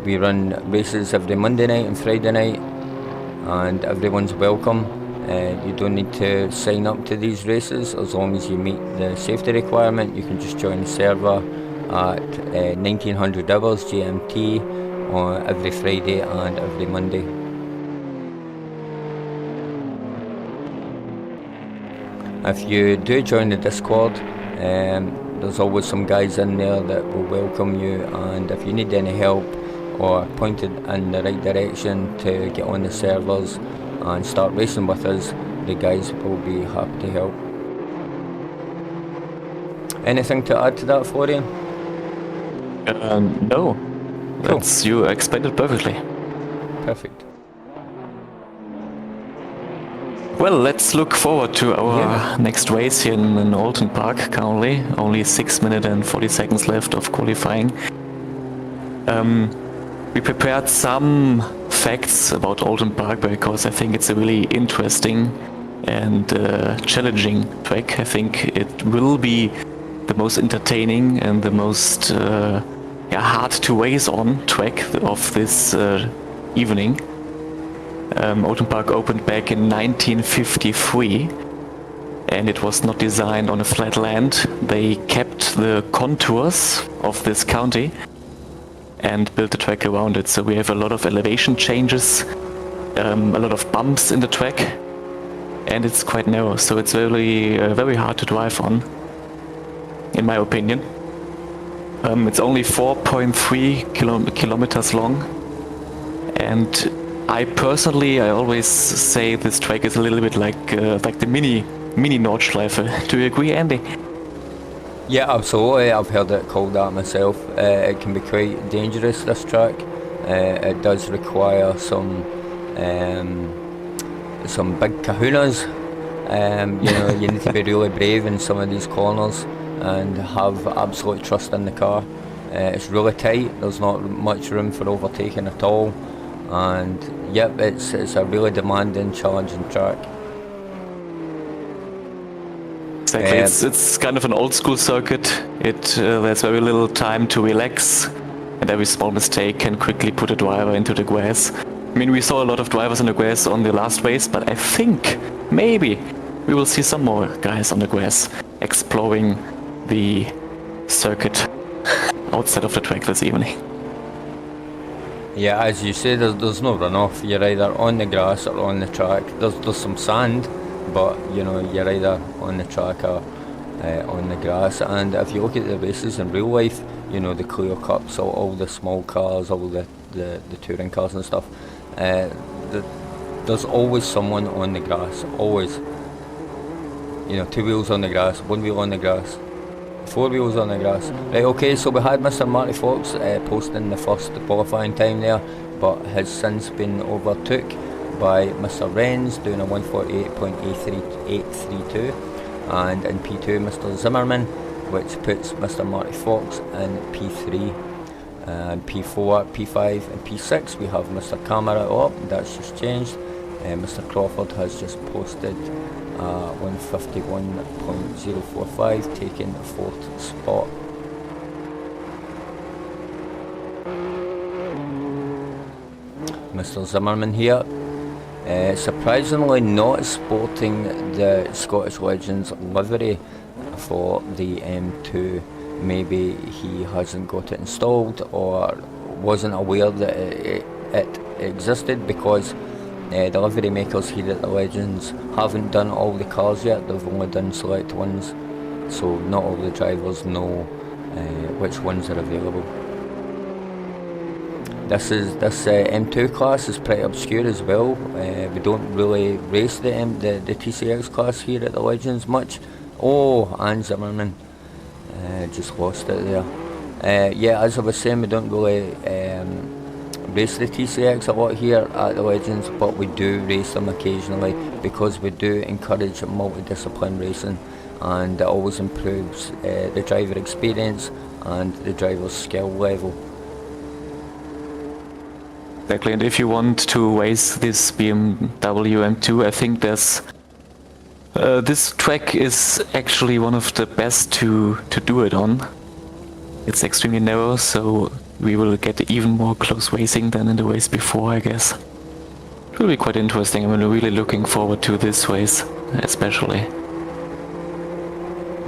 Speaker 1: We run races every Monday night and Friday night, and everyone's welcome. You don't need to sign up to these races. As long as you meet the safety requirement, you can just join the server at 1900 hours GMT on every Friday and every Monday. If you do join the Discord, there's always some guys in there that will welcome you, and if you need any help or pointed in the right direction to get on the servers and start racing with us, the guys will be happy to help. Anything to add to that, Florian?
Speaker 2: No.
Speaker 1: Cool.
Speaker 2: You explained it perfectly.
Speaker 1: Perfect.
Speaker 2: Well, let's look forward to our next race here in Oulton Park currently. Only 6 minutes and 40 seconds left of qualifying. We prepared some facts about Oulton Park because I think it's a really interesting and challenging track. I think it will be the most entertaining and the most hard to race on track of this evening. Oulton Park opened back in 1953, and it was not designed on a flat land. They kept the contours of this county and built the track around it. So we have a lot of elevation changes, a lot of bumps in the track, and it's quite narrow, so it's very hard to drive on, in my opinion. It's only 4.3 kilometers long, and I always say this track is a little bit like the mini Nordschleife. Do you agree, Andy?
Speaker 1: Yeah, absolutely. I've heard it called that myself. It can be quite dangerous, this track. It does require some big kahunas. You need to be really brave in some of these corners and have absolute trust in the car. It's really tight. There's not much room for overtaking at all. And yep, it's a really demanding, challenging track.
Speaker 2: Exactly, it's kind of an old school circuit. There's very little time to relax, and every small mistake can quickly put a driver into the grass. I mean, we saw a lot of drivers on the grass on the last race, but I think maybe we will see some more guys on the grass exploring the circuit outside of the track this evening.
Speaker 1: Yeah, as you say, there's no runoff. You're either on the grass or on the track. There's some sand, but you're either on the track or on the grass. And if you look at the races in real life, the Clear Cups, all the small cars, all the touring cars and stuff, there's always someone on the grass, always. 2 wheels on the grass, 1 wheel on the grass, 4 wheels on the grass. Right, okay, so we had Mr. Marty Fox posting the first qualifying time there, but has since been overtook by Mr. Renz doing a 148.832, and in P2 Mr. Zimmerman, which puts Mr. Marty Fox in P3. And P4, P5 and P6 we have Mr. Camera up, that's just changed. Mr. Crawford has just posted 151.045, taking the 4th spot. Mr. Zimmerman here, surprisingly not sporting the Scottish Legends livery for the M2. Maybe he hasn't got it installed or wasn't aware that it existed, because the livery makers here at the Legends haven't done all the cars yet. They've only done select ones, so not all the drivers know which ones are available. This M2 class is pretty obscure as well. We don't really race the TCX class here at the Legends much. Oh, and Zimmerman just lost it there. Yeah, as I was saying, we don't really race the TCX a lot here at the Legends, but we do race them occasionally because we do encourage multi-discipline racing, and it always improves the driver experience and the driver's skill level.
Speaker 2: Exactly, and if you want to race this BMW M2, I think this track is actually one of the best to do it on. It's extremely narrow, so we will get even more close racing than in the race before, I guess. It will be quite interesting. I'm really looking forward to this race, especially.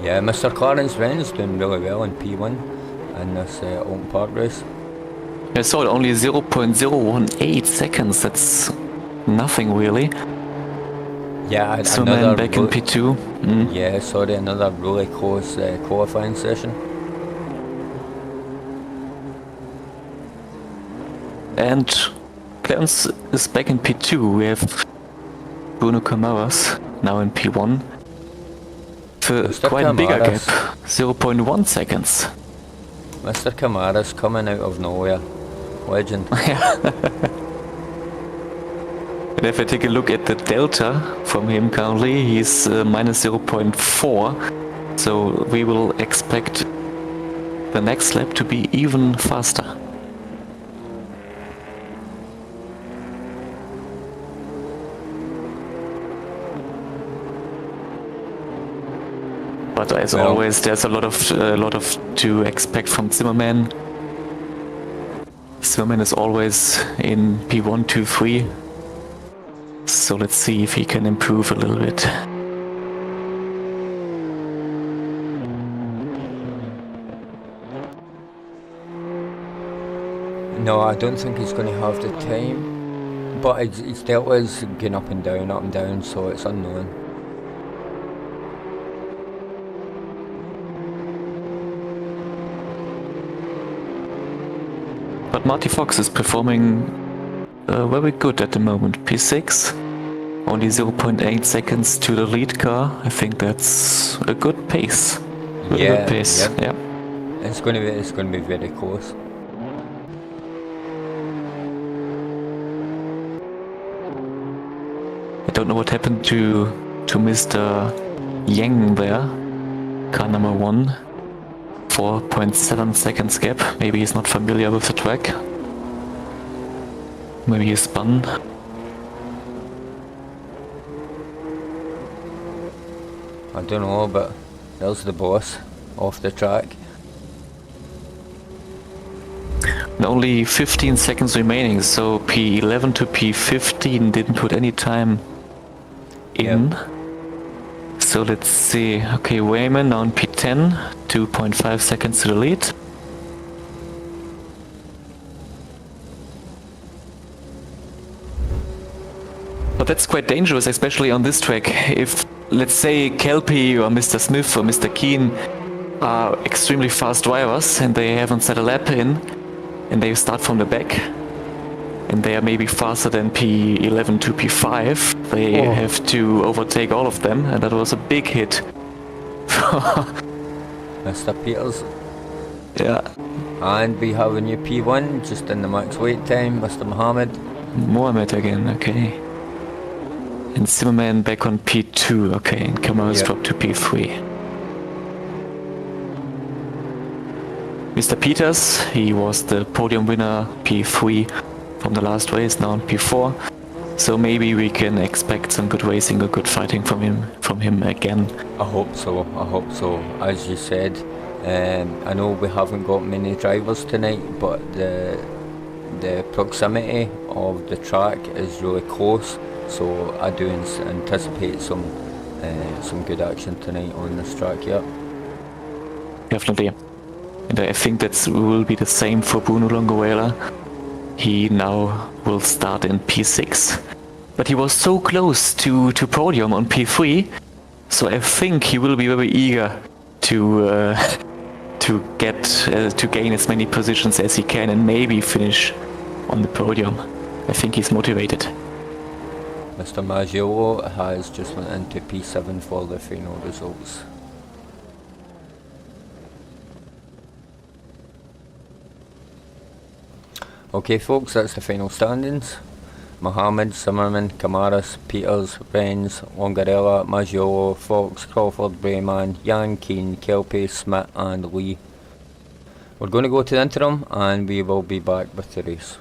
Speaker 1: Yeah, Mr. Clarence Wren is doing really well in P1 in this Oulton Park race.
Speaker 2: I saw it only 0.018 seconds, that's nothing really.
Speaker 1: Yeah,
Speaker 2: so man back in P2.
Speaker 1: Yeah, sorry, another really close qualifying session.
Speaker 2: And Clarence is back in P2. We have Bruno Camaras now in P1. For quite a bigger gap, 0.1 seconds.
Speaker 1: Mr. Camaras coming out of nowhere. Legend.
Speaker 2: And if I take a look at the delta from him currently, he's minus 0.4. So we will expect the next lap to be even faster. But as always, there's a lot of to expect from Zimmerman. Zimmerman is always in P1, 2, 3. So let's see if he can improve a little bit.
Speaker 1: No, I don't think he's going to have the time. But his delta is going up and down, so it's unknown.
Speaker 2: But Marty Fox is performing very good at the moment. P6, only 0.8 seconds to the lead car. I think that's a good pace.
Speaker 1: Yeah,
Speaker 2: good pace.
Speaker 1: yeah. It's going to be very close.
Speaker 2: I don't know what happened to Mr. Yang there. Car number 1. 4.7 seconds gap. Maybe he's not familiar with the track. Maybe he spun.
Speaker 1: I don't know, but there's the boss off the track.
Speaker 2: And only 15 seconds remaining, so P11 to P15 didn't put any time in.
Speaker 1: Yep.
Speaker 2: So let's see. Okay, Wayman on P10, 2.5 seconds to the lead. But that's quite dangerous, especially on this track. If, let's say, Kelpie or Mr. Smith or Mr. Keen are extremely fast drivers and they haven't set a lap in, and they start from the back, and they are maybe faster than P11 to P5, they have to overtake all of them, and that was a big hit.
Speaker 1: Mr. Peters.
Speaker 2: Yeah.
Speaker 1: And we have a new P1 just in the max wait time, Mr. Mohammed.
Speaker 2: Mohammed again, okay. And Zimmerman back on P2, okay, and Kamara's dropped to P3. Mr. Peters, he was the podium winner, P3 from the last race, now on P4. So maybe we can expect some good racing or good fighting from him again.
Speaker 1: I hope so. As you said, I know we haven't got many drivers tonight, but the proximity of the track is really close. So I do anticipate some good action tonight on this track. Yeah.
Speaker 2: Definitely. And I think that will be the same for Bruno Longoella. He now will start in P6. But he was so close to podium on P3, so I think he will be very eager to gain as many positions as he can and maybe finish on the podium. I think he's motivated.
Speaker 1: Mr. Maggiolo has just went into P7 for the final results. Okay folks, that's the final standings. Mohammed, Zimmerman, Camaras, Peters, Renz, Longarella, Maggiolo, Fox, Crawford, Brayman, Yang, Keane, Kelpie, Smith and Lee. We're going to go to the interim and we will be back with the race.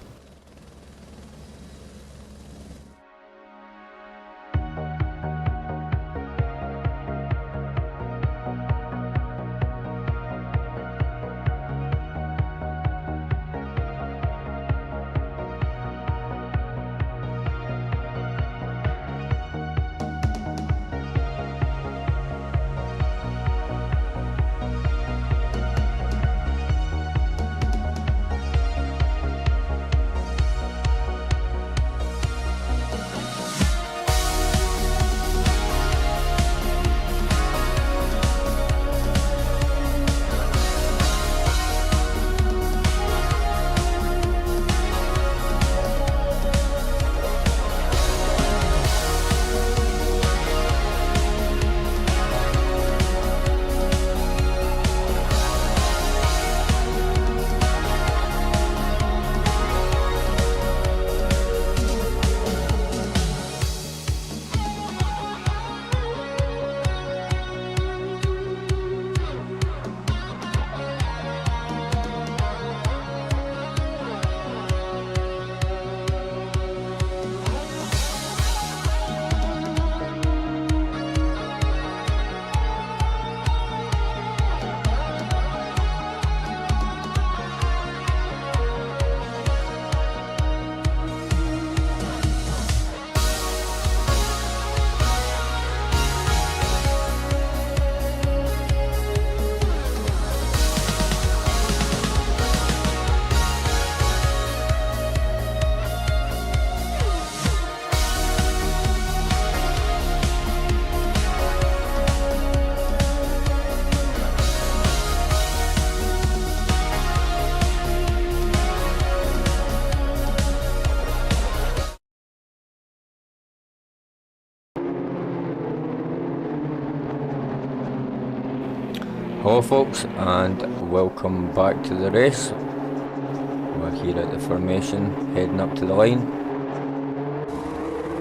Speaker 1: Hello folks, and welcome back to the race. We're here at the formation, heading up to the line.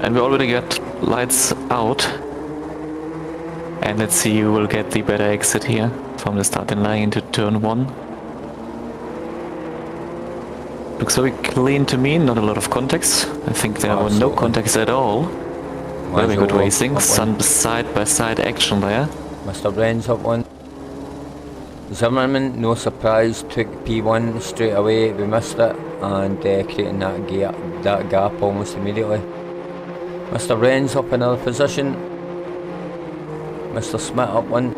Speaker 2: And we already got lights out. And let's see who will get the better exit here from the starting line into turn 1. Looks very clean to me, not a lot of contacts. I think there were no contacts at all. Very good racing, some side-by-side action there.
Speaker 1: Mr. Bren's up one. Zimmerman, no surprise, took P1 straight away. We missed it, and creating that gap almost immediately. Mr. Bren's up another position. Mr. Smith up one.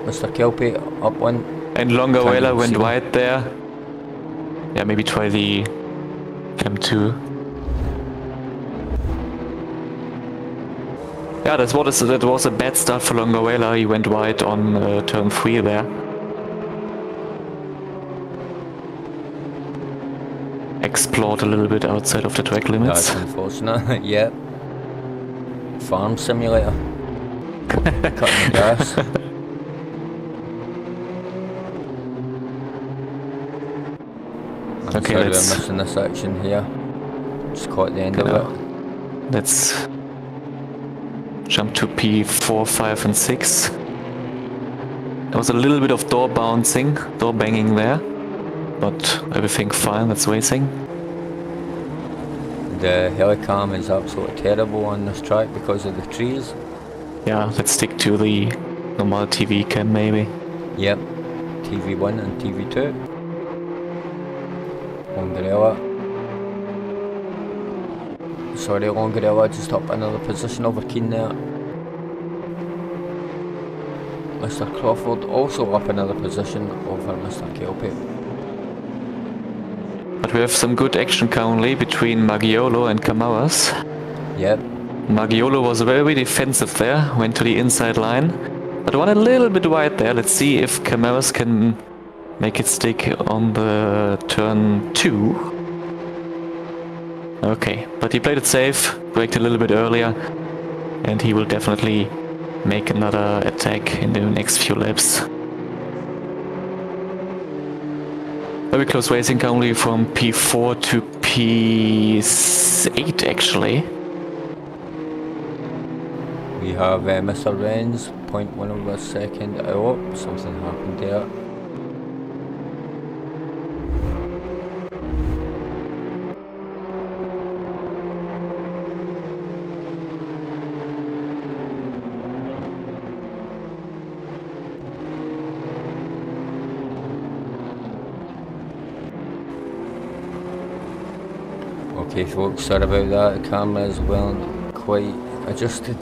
Speaker 1: Mr. Kelpie up one.
Speaker 2: And Longarella went wide there. Yeah, maybe try the M2. Yeah, that was a bad start for Longarella. He went wide on turn 3 there. Explored a little bit outside of the track limits.
Speaker 1: That's unfortunate, yeah. Farm simulator. Cutting the grass.
Speaker 2: Okay,
Speaker 1: sorry,
Speaker 2: let's...
Speaker 1: we're missing this section here. Just caught the end of it.
Speaker 2: Let's jump to P4, 5 and 6. There was a little bit of door banging there. But everything fine, that's racing.
Speaker 1: The helicam is absolutely terrible on this track because of the trees.
Speaker 2: Yeah, let's stick to the normal TV cam maybe.
Speaker 1: Yep, TV1 and TV2. Longarella. Sorry, Longarella just up another position over Keane there. Mr. Crawford also up another position over Mr. Kelpie.
Speaker 2: But we have some good action currently between Maggiolo and Camaras.
Speaker 1: Yep.
Speaker 2: Maggiolo was very defensive there, went to the inside line, but won a little bit wide there. Let's see if Camaras can make it stick on the turn 2. Okay, but he played it safe, braked a little bit earlier, and he will definitely make another attack in the next few laps. Very close racing currently from P4 to P8 actually.
Speaker 1: We have Mr. Renz, 0.1 of a second. Oh, something happened there. Okay folks, sorry about that, the cameras weren't quite adjusted.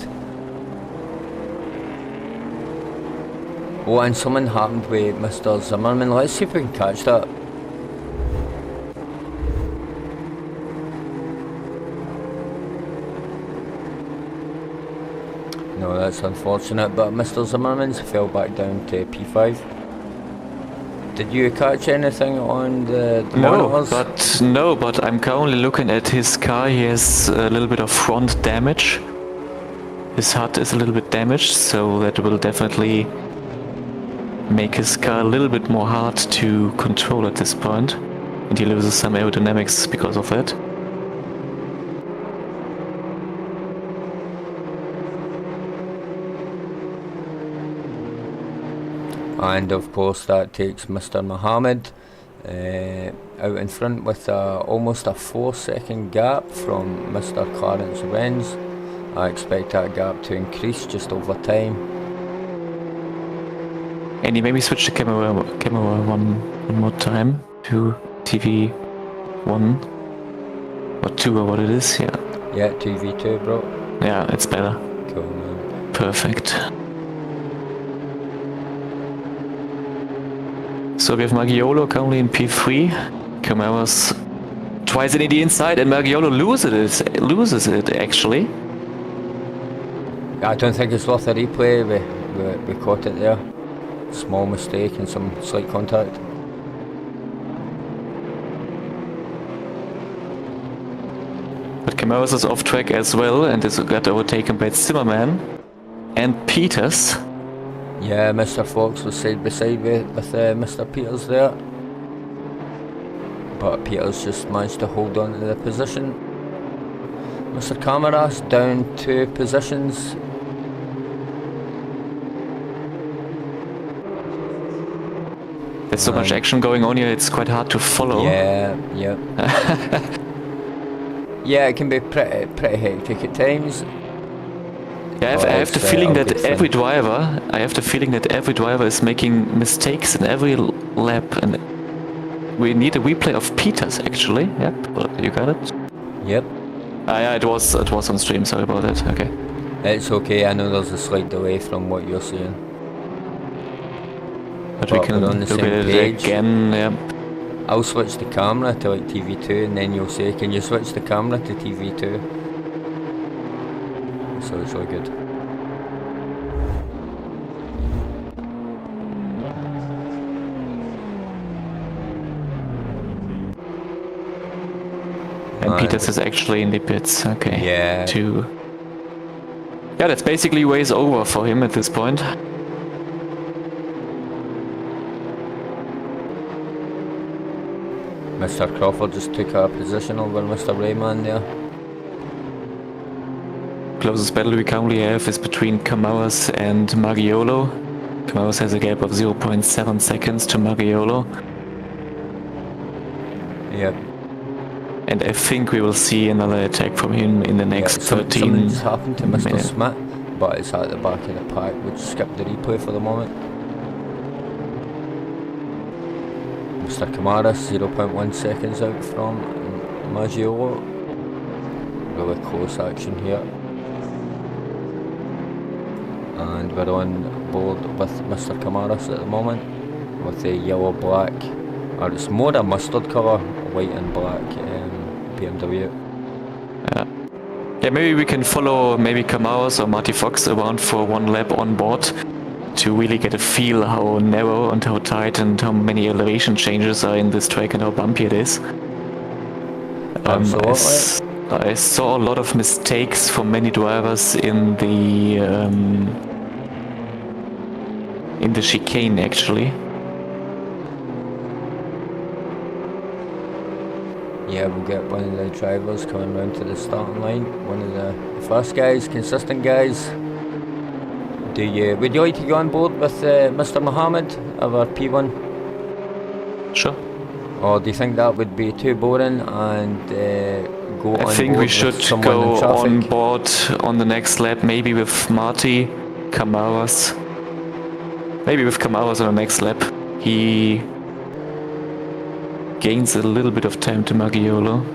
Speaker 1: Oh, and something happened with Mr. Zimmerman. Let's see if we can catch that. No, that's unfortunate, but Mr. Zimmerman's fell back down to P5. Did you catch anything on the monitors?
Speaker 2: No, but I'm currently looking at his car. He has a little bit of front damage. His HUD is a little bit damaged, so that will definitely make his car a little bit more hard to control at this point. And he loses some aerodynamics because of that.
Speaker 1: And of course that takes Mr. Mohammed out in front with almost a 4-second gap from Mr. Clarence Renz. I expect that gap to increase just over time.
Speaker 2: And you maybe switch the camera one more time to TV 1 or 2 or what it is, yeah.
Speaker 1: Yeah, TV2 bro.
Speaker 2: Yeah, it's better.
Speaker 1: Cool man.
Speaker 2: Perfect. So we have Maggiolo currently in P3. Camaras tries it in the inside and Maggiolo loses it actually.
Speaker 1: I don't think it's worth a replay. We caught it there. Small mistake and some slight contact.
Speaker 2: But Camaras is off track as well and is got overtaken by Zimmerman and Peters.
Speaker 1: Yeah, Mr. Fox was side by side with Mr. Peters there. But Peters just managed to hold on to the position. Mr. Camaras down 2 positions.
Speaker 2: There's so much action going on here, it's quite hard to follow.
Speaker 1: Yeah. Yeah, it can be pretty hectic at times.
Speaker 2: Yeah, I have the feeling that every driver is making mistakes in every lap, and we need a replay of Peters actually. Yep, you got it.
Speaker 1: Yep.
Speaker 2: Yeah, it was on stream. Sorry about that. Okay.
Speaker 1: It's okay. I know there's a slight delay from what you're saying.
Speaker 2: But we can
Speaker 1: on the
Speaker 2: look
Speaker 1: same
Speaker 2: at it
Speaker 1: page.
Speaker 2: again. Yeah.
Speaker 1: I'll switch the camera to like TV2, and then you'll say, "Can you switch the camera to TV2?" So it's all good.
Speaker 2: And Peters is actually in the pits. Okay.
Speaker 1: Yeah.
Speaker 2: Yeah, that's basically ways over for him at this point.
Speaker 1: Mr. Crawford just took a position over Mr. Rayman there.
Speaker 2: Closest battle we currently have is between Camaras and Mariolo. Camaras has a gap of 0.7 seconds to Mariolo.
Speaker 1: Yep.
Speaker 2: And I think we will see another attack from him in the next 13
Speaker 1: Something's happened to Mr.
Speaker 2: minutes.
Speaker 1: Smith, but it's at the back of the pack. We'll skip the replay for the moment. Mr. Camaras, 0.1 seconds out from Maggiolo. Really close action here. And we're on board with Mr. Camaras at the moment with the yellow-black, or it's more a mustard colour, white and black BMW.
Speaker 2: Yeah, maybe we can follow maybe Camaras or Marty Fox around for one lap on board to really get a feel how narrow and how tight and how many elevation changes are in this track and how bumpy it is. I saw a lot of mistakes from many drivers in the chicane actually.
Speaker 1: Yeah, we'll get one of the drivers coming round to the starting line. One of the first guys, consistent guys. Would you like to go on board with Mr. Mohammed of our P1?
Speaker 2: Sure.
Speaker 1: Or do you think that would be too boring and go on board?
Speaker 2: I think we should go on board on the next lap, maybe with Marty, Camaras. Maybe with Camaras on the next lap. He gains a little bit of time to Maggiolo.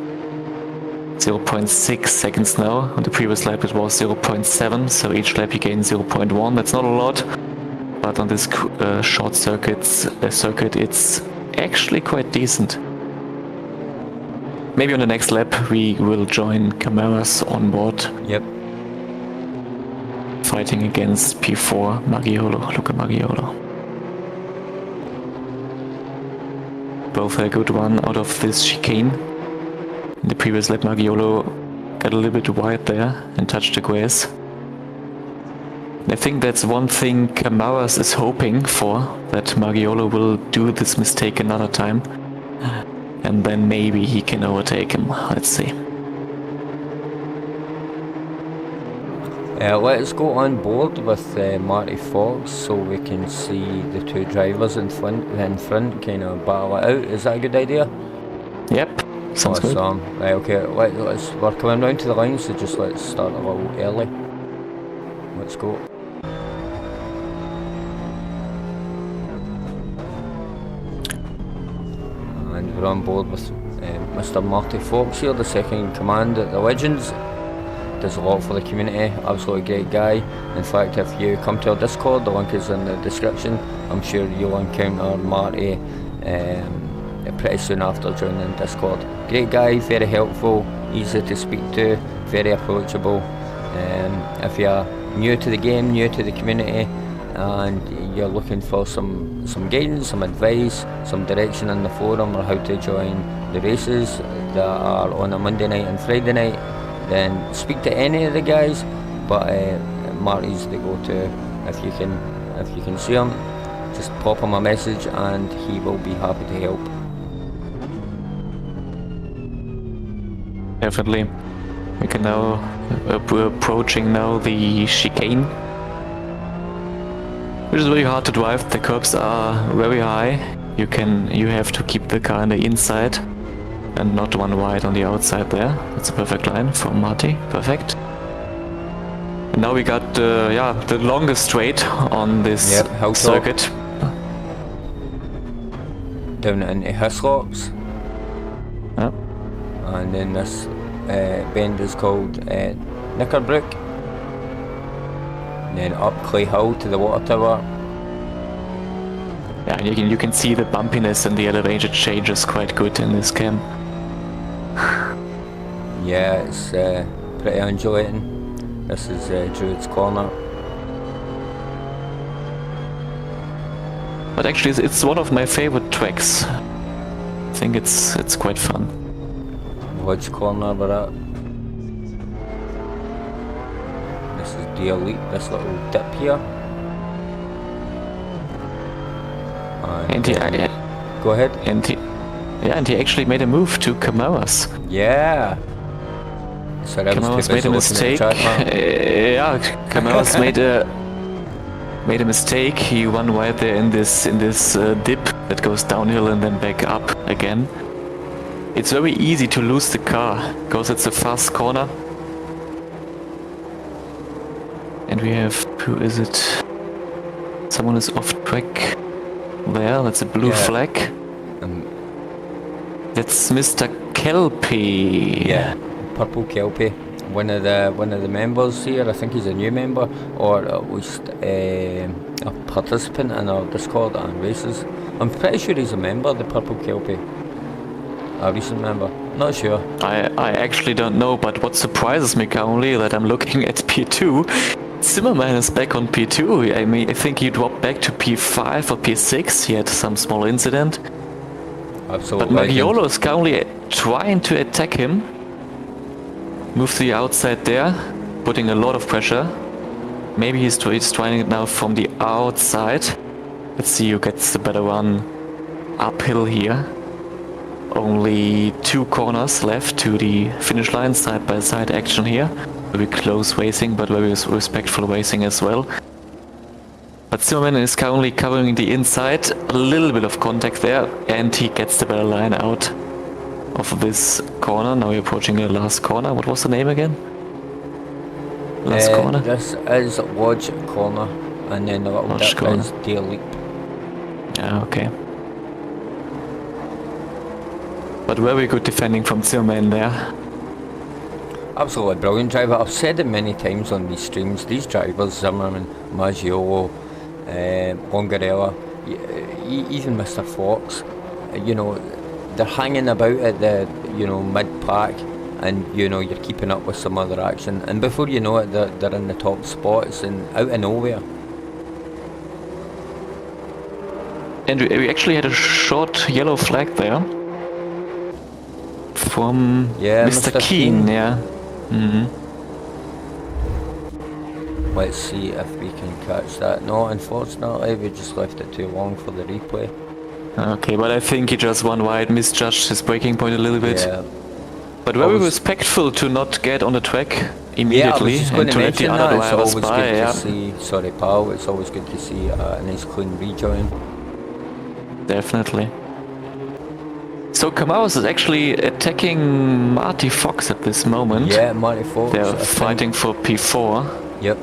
Speaker 2: 0.6 seconds now. On the previous lap it was 0.7, so each lap he gains 0.1. That's not a lot, but on this short circuit it's actually quite decent. Maybe on the next lap we will join Camaras on board.
Speaker 1: Yep.
Speaker 2: Fighting against P4 Maggiolo, Luca Maggiolo. Both had a good run out of this chicane. In the previous lap Maggiolo got a little bit wide there and touched the grass. I think that's one thing Camaras is hoping for, that Maggiolo will do this mistake another time. And then maybe he can overtake him, let's see.
Speaker 1: Let's go on board with Marty Fox so we can see the two drivers in front kind of battle it out. Is that a good idea?
Speaker 2: Yep, sounds good.
Speaker 1: Right, okay, we're coming round to the line, so just let's start a little early. Let's go. And we're on board with Mr. Marty Fox here, the second in command at the Legends. Does a lot for the community, absolutely great guy. In fact, if you come to our Discord, the link is in the description. I'm sure you'll encounter Marty pretty soon after joining Discord. Great guy, very helpful, easy to speak to, very approachable. If you're new to the game, new to the community, and you're looking for some guidance, some advice, some direction in the forum or how to join the races that are on a Monday night and Friday night, then speak to any of the guys, but Marty's the go-to if you can if you can see him, just pop him a message and he will be happy to help.
Speaker 2: Definitely. We can now, we're approaching now the chicane, which is really hard to drive. The curbs are very high. You have to keep the car on the inside and not one wide on the outside there. That's a perfect line from Marty. Perfect. And now we got the longest straight on this circuit.
Speaker 1: Down into Hislop's.
Speaker 2: Yeah.
Speaker 1: And then this bend is called Knickerbrook. And then up Clay Hill to the water tower.
Speaker 2: Yeah, and you can see the bumpiness and the elevation changes quite good in this cam.
Speaker 1: Yeah, it's pretty undulating. This is Druid's Corner.
Speaker 2: But actually, it's one of my favorite tracks. I think it's quite fun.
Speaker 1: Lodge Corner we're at. This is the Elite, this little dip here.
Speaker 2: And he,
Speaker 1: go ahead.
Speaker 2: And he actually made a move to Kamaras.
Speaker 1: Yeah. So
Speaker 2: Kamaras made a mistake. Yeah, Kamaras made a mistake. He won wide there in this dip that goes downhill and then back up again. It's very easy to lose the car because it's a fast corner. And we have, who is it? Someone is off track there. That's a blue flag. That's Mr. Kelpie.
Speaker 1: Yeah, Purple Kelpie. One of the members here. I think he's a new member, or at least a participant in our Discord and races. I'm pretty sure he's a member, the Purple Kelpie. A recent member. Not sure.
Speaker 2: I actually don't know, but what surprises me currently that I'm looking at P2. Zimmerman is back on P2. I mean, I think he dropped back to P5 or P6. He had some small incident.
Speaker 1: Absolutely.
Speaker 2: But Maggiolo is currently trying to attack him. Move to the outside there, putting a lot of pressure. Maybe he's trying it now from the outside. Let's see who gets the better run uphill here. Only 2 corners left to the finish line, side by side action here. Very close racing, but very respectful racing as well. But Zimmerman is currently covering the inside, a little bit of contact there, and he gets the better line out of this corner. Now we're approaching the last corner. What was the name again? Last corner?
Speaker 1: This is Lodge Corner, and then the little dip is the Elite.
Speaker 2: Yeah, okay. But very good defending from Zimmerman there.
Speaker 1: Absolutely brilliant driver. I've said it many times on these streams. These drivers, Zimmerman, Maggiolo, Longarella, even Mr. Fox, you know, they're hanging about at the, you know, mid-pack, and you know, you're keeping up with some other action, and before you know it, they're in the top spots and out of nowhere.
Speaker 2: And we actually had a short yellow flag there from Mr. Keane, yeah.
Speaker 1: Let's see if we can catch that. No, unfortunately, we just left it too long for the replay.
Speaker 2: Okay, but I think he just won wide, misjudged his braking point a little bit.
Speaker 1: Yeah.
Speaker 2: But very respectful to not get on the track immediately and to let the other drivers by.
Speaker 1: Yeah. Sorry, pal. It's always good to see a nice clean rejoin.
Speaker 2: Definitely. So Kamaras is actually attacking Marty Fox at this moment.
Speaker 1: Yeah, Marty Fox.
Speaker 2: They're fighting for P4.
Speaker 1: Yep.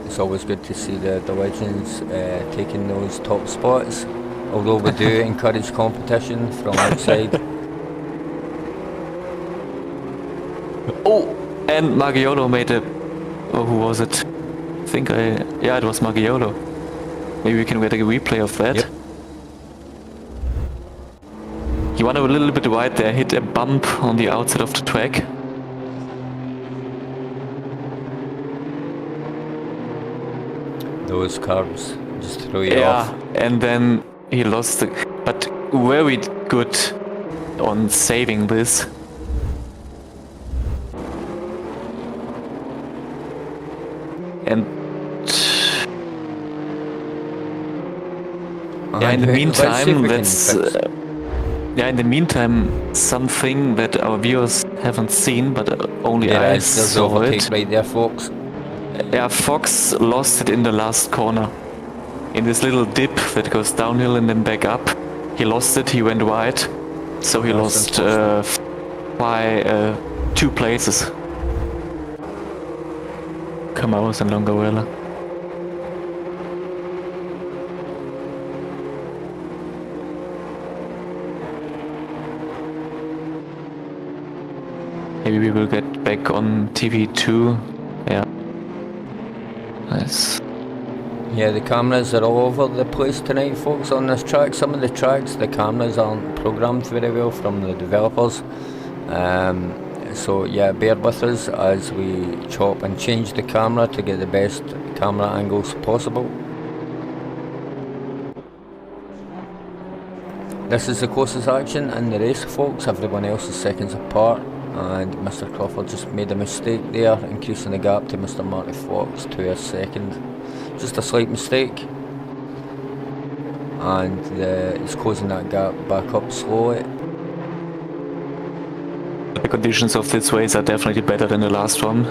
Speaker 1: It's always good to see the legends taking those top spots, although we do encourage competition from outside.
Speaker 2: Oh, and Maggiolo made a... Oh, who was it? Yeah, it was Maggiolo. Maybe we can get a replay of that.
Speaker 1: Yep.
Speaker 2: He went a little bit wide there, hit a bump on the outside of the track.
Speaker 1: Those curves just throw you off.
Speaker 2: Yeah, and then he lost the... But very good on saving this. And Yeah, in the
Speaker 1: Let's see if
Speaker 2: meantime,
Speaker 1: we can
Speaker 2: let's.
Speaker 1: fix-
Speaker 2: Yeah, in the meantime, something that our viewers haven't seen, but only I
Speaker 1: there's the
Speaker 2: saw
Speaker 1: overtake
Speaker 2: it.
Speaker 1: right there, folks.
Speaker 2: Yeah, Fox lost it in the last corner. In this little dip that goes downhill and then back up. He lost it, he went wide. So he
Speaker 1: That's
Speaker 2: lost by 2 places. Camaros and Longarella. Maybe we will get back on TV2. Yeah. Nice.
Speaker 1: Yeah, the cameras are all over the place tonight, folks, on this track. Some of the tracks, the cameras aren't programmed very well from the developers. So yeah, bear with us as we chop and change the camera to get the best camera angles possible. This is the closest action in the race, folks. Everyone else is seconds apart, and Mr. Crawford just made a mistake there, increasing the gap to Mr. Marty Fox to a second. Just a slight mistake, and he's closing that gap back up slowly.
Speaker 2: The conditions of this race are definitely better than the last one.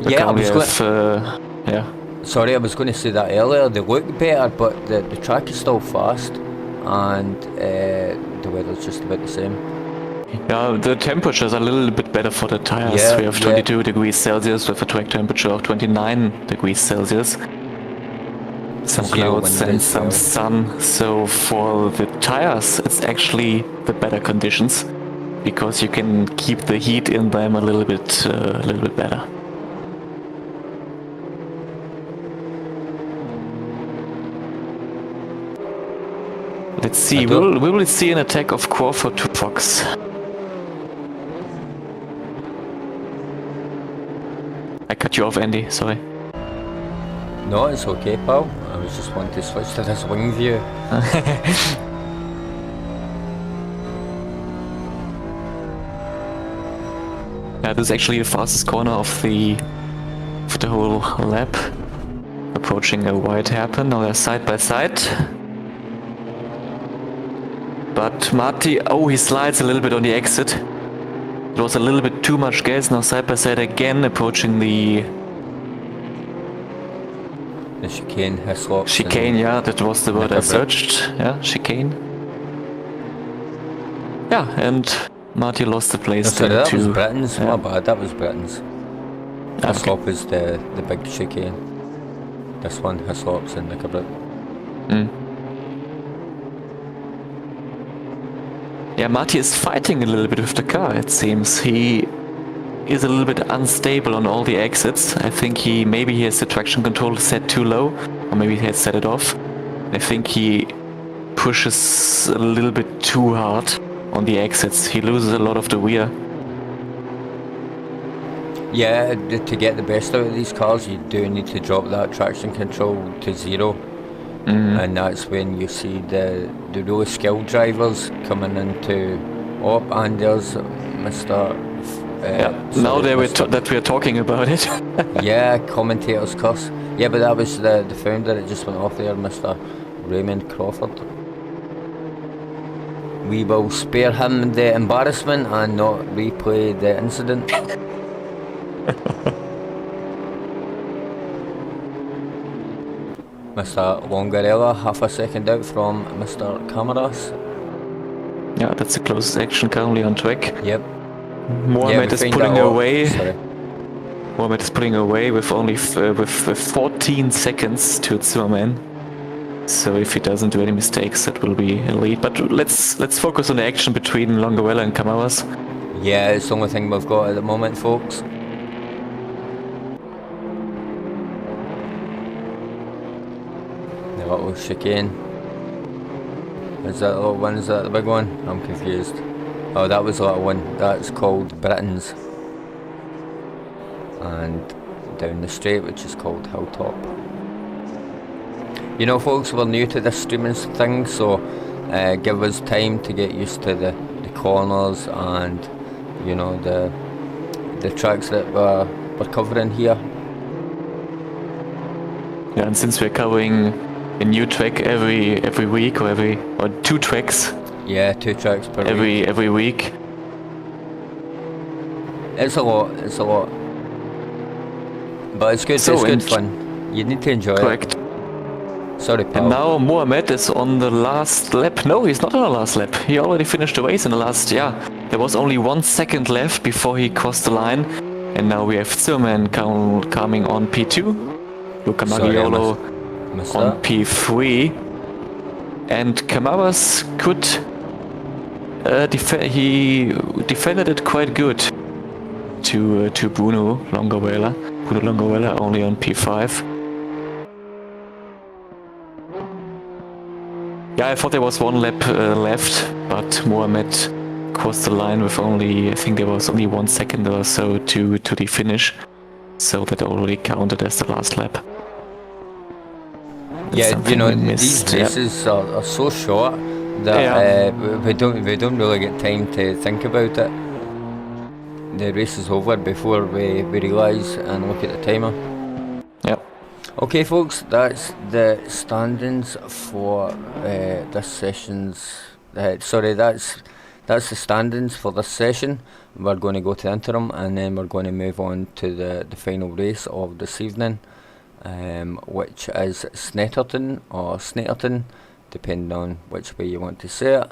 Speaker 1: Yeah, I
Speaker 2: Sorry,
Speaker 1: I was going to say that earlier. They look better, but the track is still fast, and the weather's just about the same.
Speaker 2: Yeah, the temperatures are a little bit better for the tires.
Speaker 1: Yeah,
Speaker 2: We have 22 degrees Celsius with a track temperature of 29 degrees Celsius. Some
Speaker 1: Zero
Speaker 2: clouds
Speaker 1: wind
Speaker 2: and
Speaker 1: as
Speaker 2: some
Speaker 1: well.
Speaker 2: sun. So for the tires, it's actually the better conditions because you can keep the heat in them a little bit better. Let's see. We will see an attack of Crawford to Fox. I cut you off, Andy. Sorry.
Speaker 1: No, it's okay, pal. I was just wanting to switch to this wing view.
Speaker 2: Yeah, this is actually the fastest corner of the whole lap. Approaching a wide hairpin. Now they're side by side. But Marty, he slides a little bit on the exit. It was a little bit too much gas. Now side by side again, approaching the
Speaker 1: chicane, Hislop.
Speaker 2: Chicane, yeah, that was the word I searched. Yeah, chicane. Yeah, and Marty lost the place.
Speaker 1: Sorry, that was
Speaker 2: to
Speaker 1: Britain's.
Speaker 2: yeah.
Speaker 1: My bad, that was Britain's. Hislop
Speaker 2: Okay.
Speaker 1: is the big chicane. This one, Hislop's in Knickerbrick.
Speaker 2: Yeah, Marty is fighting a little bit with the car, it seems. He is a little bit unstable on all the exits. I think maybe he has the traction control set too low, or maybe he has set it off. I think he pushes a little bit too hard on the exits. He loses a lot of the rear.
Speaker 1: Yeah, to get the best out of these cars, you do need to drop that traction control to 0. And that's when you see the really skilled drivers coming into up, and there's Mr.
Speaker 2: Now that we are talking about it.
Speaker 1: Yeah, commentator's curse. Yeah, but that was the founder that just went off there, Mr. Raymond Crawford. We will spare him the embarrassment and not replay the incident. Mr. Longarella, half a second out from Mr. Camaras.
Speaker 2: Yeah, that's the closest action currently on track.
Speaker 1: Yep.
Speaker 2: Mohamed is pulling away.
Speaker 1: Sorry.
Speaker 2: Mohamed is pulling away with only with 14 seconds to Zimmerman. So if he doesn't do any mistakes, that will be a lead. But let's focus on the action between Longarella and Camaras.
Speaker 1: Yeah, it's the only thing we've got at the moment, folks. The little chicane. Is that the little one? Is that the big one? I'm confused. Oh, that was the little one. That's called Britain's. And down the straight, which is called Hilltop. You know, folks, we're new to this streaming thing, so give us time to get used to the corners and, you know, the tracks that we're covering here.
Speaker 2: Yeah, and since we're covering a new track every week or 2 tracks
Speaker 1: Yeah, 2 tracks per week.
Speaker 2: every week.
Speaker 1: It's a lot. But it's good.
Speaker 2: So
Speaker 1: it's good fun. You need to enjoy
Speaker 2: correct.
Speaker 1: it. Sorry, pal.
Speaker 2: And now Mohamed is on the last lap. No, he's not on the last lap. He already finished the race in the last, there was only 1 second left before he crossed the line. And now we have Zimmerman coming on P2. Luca Maggiolo
Speaker 1: Missed
Speaker 2: on
Speaker 1: that.
Speaker 2: P3. And Camaras could he defended it quite good to Bruno Longoria. Bruno Longoria only on P5. Yeah, I thought there was 1 lap left, but Mohamed crossed the line with only, I think there was only 1 second or so to the finish, so that already counted as the last lap.
Speaker 1: Yeah, you know,
Speaker 2: missed.
Speaker 1: these races are so short that we don't really get time to think about it. The race is over before we realise and look at the timer.
Speaker 2: Yeah.
Speaker 1: Okay, folks, that's the standings for this session's. That's the standings for this session. We're going to go to interim, and then we're going to move on to the final race of this evening, which is Snetterton or Snetterton, depending on which way you want to say it.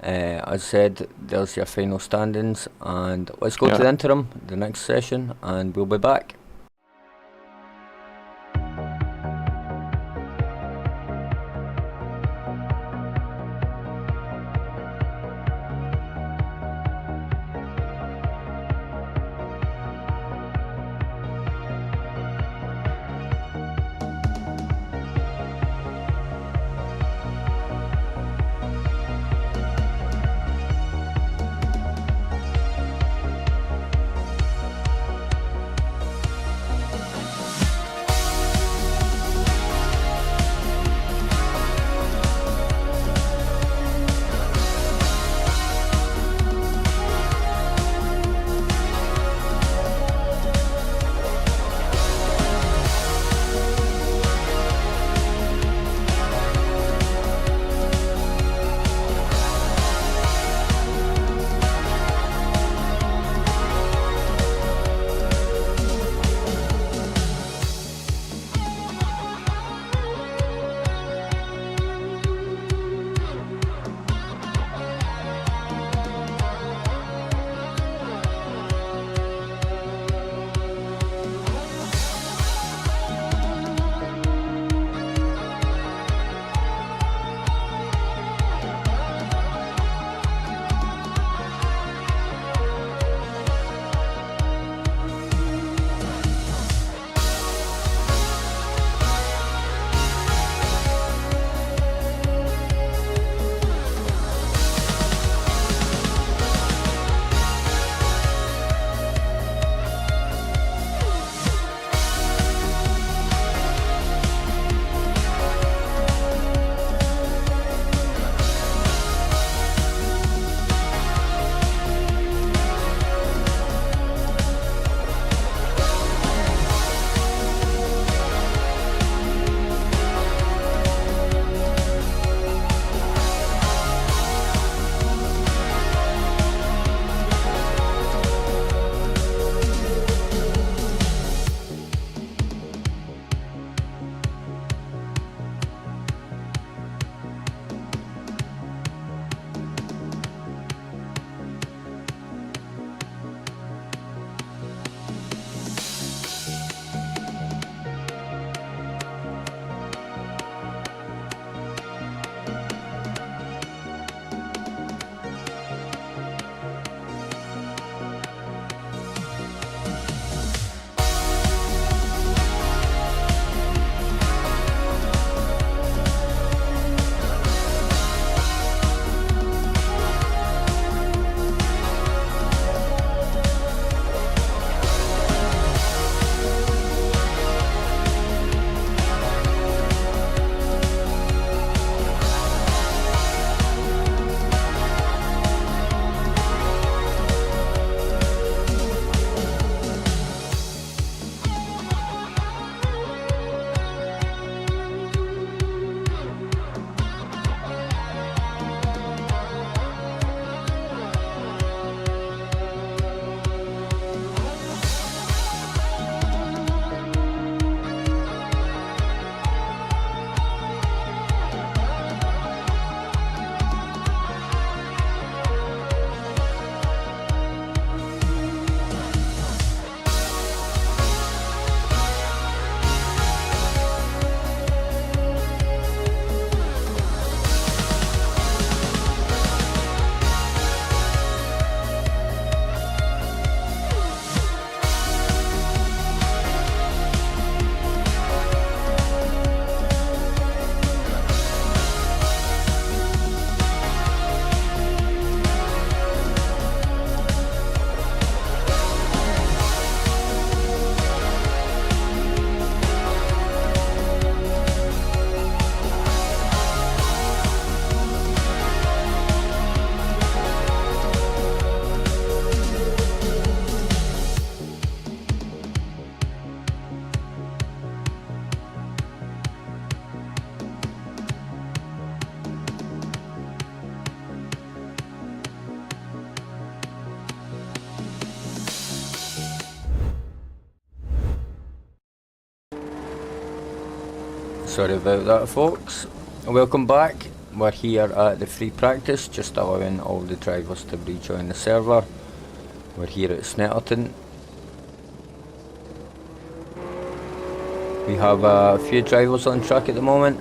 Speaker 1: As I said, there's your final standings, and let's go to the interim, the next session, and we'll be back. Sorry about that, folks. Welcome back. We're here at the free practice, just allowing all the drivers to rejoin the server. We're here at Snetterton. We have a few drivers on track at the moment.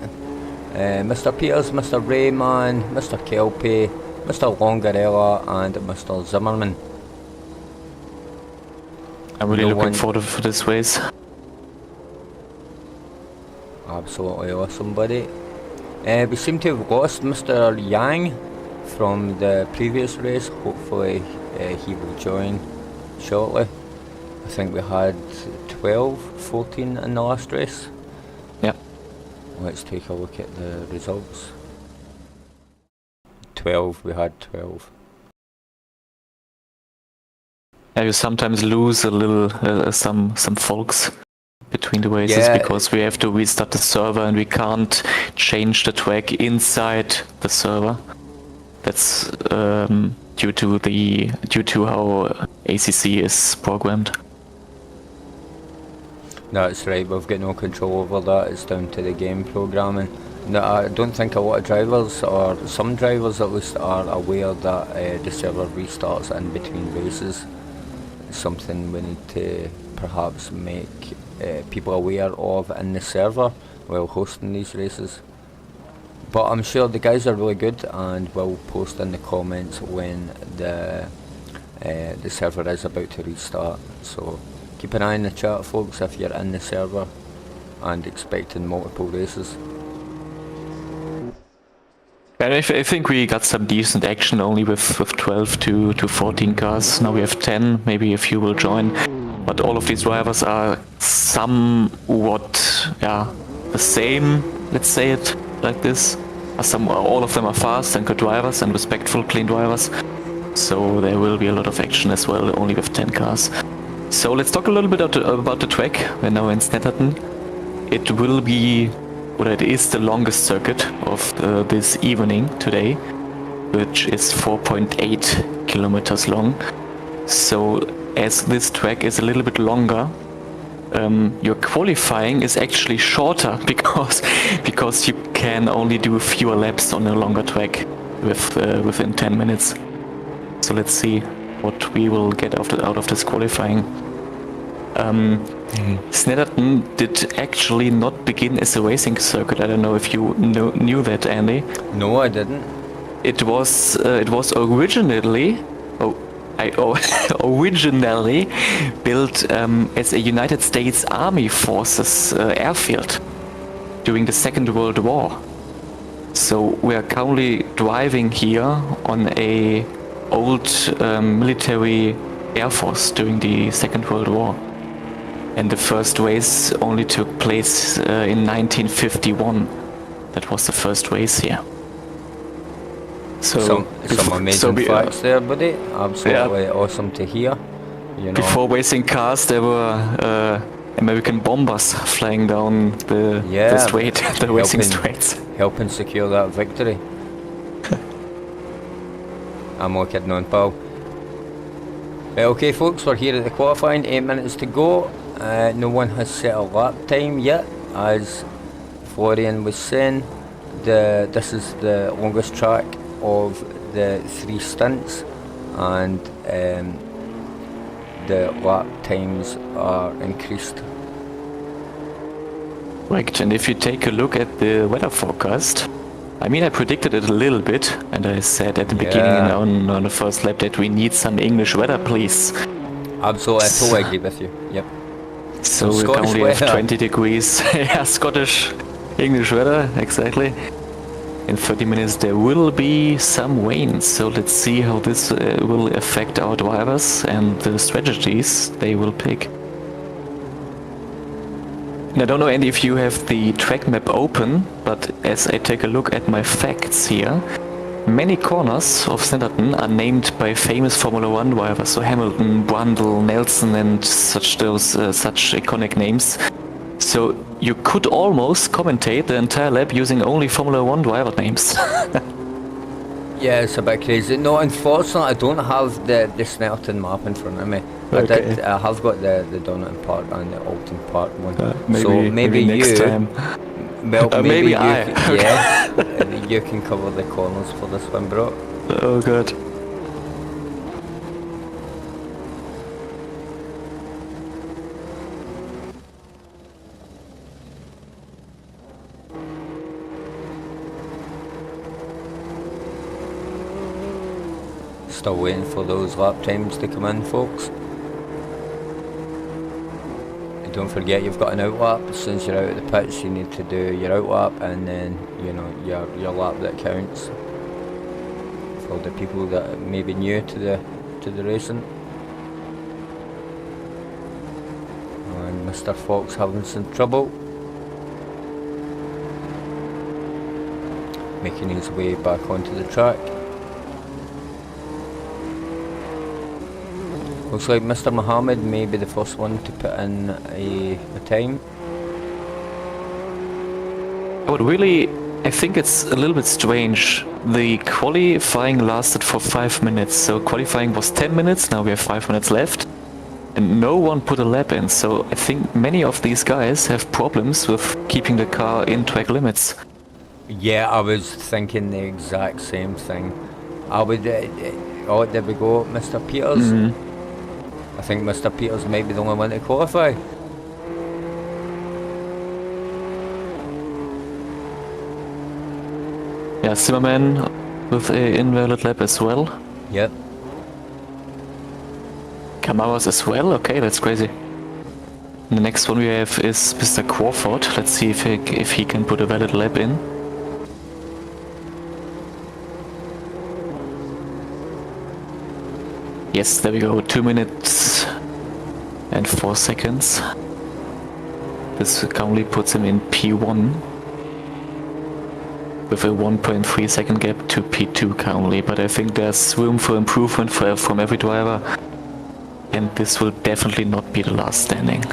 Speaker 1: Mr. Peters, Mr. Rayman, Mr. Kelpie, Mr. Longarella and Mr. Zimmerman.
Speaker 2: I'm really looking forward for this race.
Speaker 1: Absolutely awesome, buddy. We seem to have lost Mr. Yang from the previous race. Hopefully he will join shortly. I think we had 12, 14 in the last race.
Speaker 2: Yeah.
Speaker 1: Let's take a look at the results. 12, we had 12.
Speaker 2: Yeah, you sometimes lose a little, some folks between the races, because we have to restart the server and we can't change the track inside the server. That's due to how ACC is programmed.
Speaker 1: That's right, we've got no control over that, it's down to the game programming. No, I don't think a lot of drivers, or some drivers at least, are aware that the server restarts in between races. It's something we need to perhaps make people aware of in the server while hosting these races. But I'm sure the guys are really good and will post in the comments when the server is about to restart. So keep an eye on the chat, folks, if you're in the server and expecting multiple races.
Speaker 2: And I think we got some decent action only with 12 to 14 cars. Now we have 10, maybe a few will join. But all of these drivers are somewhat, the same, let's say it like this. All of them are fast and good drivers and respectful, clean drivers. So there will be a lot of action as well, only with 10 cars. So let's talk a little bit about the track. We're now in Snetterton. It will be, or it is the longest circuit of this evening today, which is 4.8 kilometers long. So as this track is a little bit longer, your qualifying is actually shorter because you can only do fewer laps on a longer track within 10 minutes. So let's see what we will get out of this qualifying. Snetterton did actually not begin as a racing circuit. I don't know if you knew that, Andy.
Speaker 1: No, I didn't.
Speaker 2: It was originally originally built as a United States Army Forces airfield during the Second World War. So we are currently driving here on a old military air force during the Second World War. And the first race only took place in 1951. That was the first race here. So
Speaker 1: some amazing facts there, buddy. Absolutely awesome to hear. You know,
Speaker 2: before racing cars, there were American bombers flying down the straight, the racing straights,
Speaker 1: helping secure that victory. I'm all kidding on, pal. Okay, folks, we're here at the qualifying. 8 minutes to go. No one has set a lap time yet, as Florian was saying. This is the longest track of the 3 stints, and the lap times are increased.
Speaker 2: Right, and if you take a look at the weather forecast, I mean, I predicted it a little bit, and I said at the beginning on the first lap that we need some English weather, please.
Speaker 1: Absolutely, I totally agree with you. Yep.
Speaker 2: So we currently have 20 degrees. Yeah, Scottish English weather, exactly. In 30 minutes there will be some rain, so let's see how this will affect our drivers and the strategies they will pick. And I don't know, Andy, if you have the track map open, but as I take a look at my facts here, many corners of Snetterton are named by famous Formula 1 drivers, so Hamilton, Brundle, Nelson and such iconic names. So you could almost commentate the entire lap using only Formula 1 driver names.
Speaker 1: Yeah, it's a bit crazy. No, unfortunately, I don't have the Snetterton map in front of me.
Speaker 2: Okay.
Speaker 1: I have got the Donington part and the Oulton part one.
Speaker 2: Maybe next time.
Speaker 1: Well,
Speaker 2: maybe
Speaker 1: you
Speaker 2: I.
Speaker 1: yeah, you can cover the corners for this one, bro.
Speaker 2: Oh, good.
Speaker 1: Still waiting for those lap times to come in, folks. And don't forget you've got an out lap. As soon as you're out of the pitch, you need to do your out lap and then, you know, your lap that counts. For the people that may be new to the racing. And Mr. Fox having some trouble. Making his way back onto the track. Looks like Mr. Mohammed may be the first one to put in a time.
Speaker 2: But really, I think it's a little bit strange. The qualifying lasted for 5 minutes, so qualifying was 10 minutes, now we have 5 minutes left. And no one put a lap in, so I think many of these guys have problems with keeping the car in track limits.
Speaker 1: Yeah, I was thinking the exact same thing. I would... oh, there we go, Mr. Peters. I think Mr. Peters might be the only one to qualify.
Speaker 2: Yeah, Zimmerman with an invalid lap as well.
Speaker 1: Yep.
Speaker 2: Kamawas as well? Okay, that's crazy. And the next one we have is Mr. Crawford. Let's see if he can put a valid lap in. Yes, there we go. 2 minutes and 4 seconds. This currently puts him in P1 with a 1.3 second gap to P2 currently, but I think there's room for improvement from every driver, and this will definitely not be the last standing.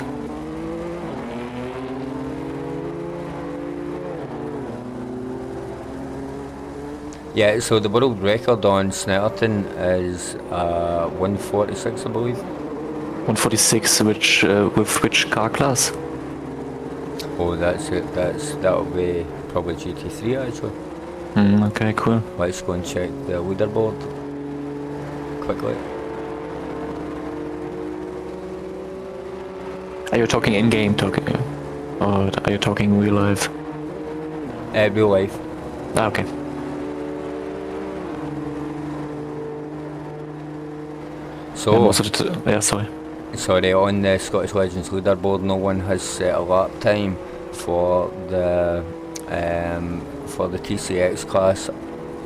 Speaker 1: Yeah, so the world record on Snetterton is 146, I believe.
Speaker 2: 146, which with which car class?
Speaker 1: Oh, that's it. That'll be probably GT3 actually.
Speaker 2: Okay, cool.
Speaker 1: Let's go and check the leaderboard quickly.
Speaker 2: Are you talking in-game or are you talking real life?
Speaker 1: Real life.
Speaker 2: Ah, okay.
Speaker 1: So,
Speaker 2: yeah, sorry.
Speaker 1: Sorry, on the Scottish Legends leaderboard, no one has set a lap time for the TCX class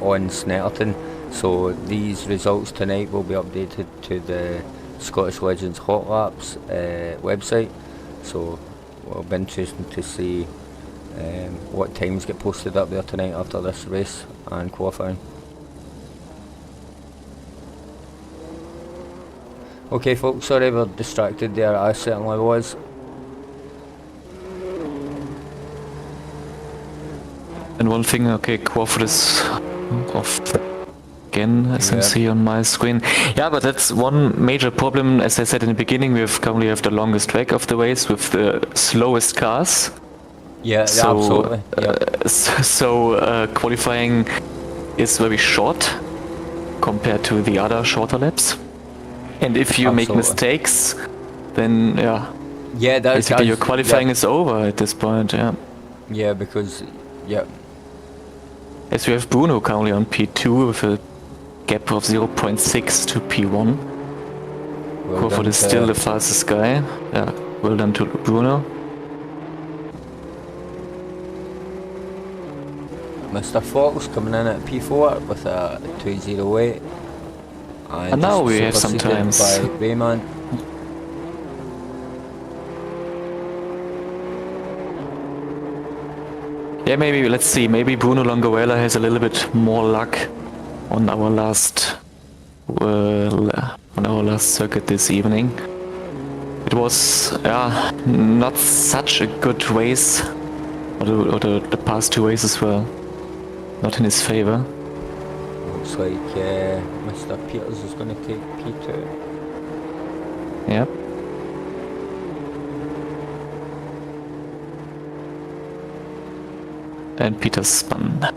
Speaker 1: on Snetterton. So these results tonight will be updated to the Scottish Legends Hot Laps website. So it'll be interesting to see what times get posted up there tonight after this race and qualifying. Okay folks, sorry we're distracted there, I certainly was.
Speaker 2: And one thing, okay, Crawford is off again, as I see on my screen. Yeah, but that's one major problem. As I said in the beginning, we currently have the longest track of the race with the slowest cars.
Speaker 1: Yeah, so, absolutely.
Speaker 2: So qualifying is very short compared to the other shorter laps. And if you make mistakes, then basically your qualifying is over at this point.
Speaker 1: Yeah, because
Speaker 2: as we have Bruno currently on P2 with a gap of 0.6 to P1. Crawford is still the fastest guy. Yeah, well done to Bruno.
Speaker 1: Mr. Fox coming in at P4 with a 208.
Speaker 2: And now we have sometimes
Speaker 1: by Rayman.
Speaker 2: Yeah, maybe let's see. Maybe Bruno Longoella has a little bit more luck on our last circuit this evening. It was not such a good race, or the past two races were not in his favor.
Speaker 1: Looks like Mr. Peters is going to take P2.
Speaker 2: Yep. and Peter spun.
Speaker 1: Yeah.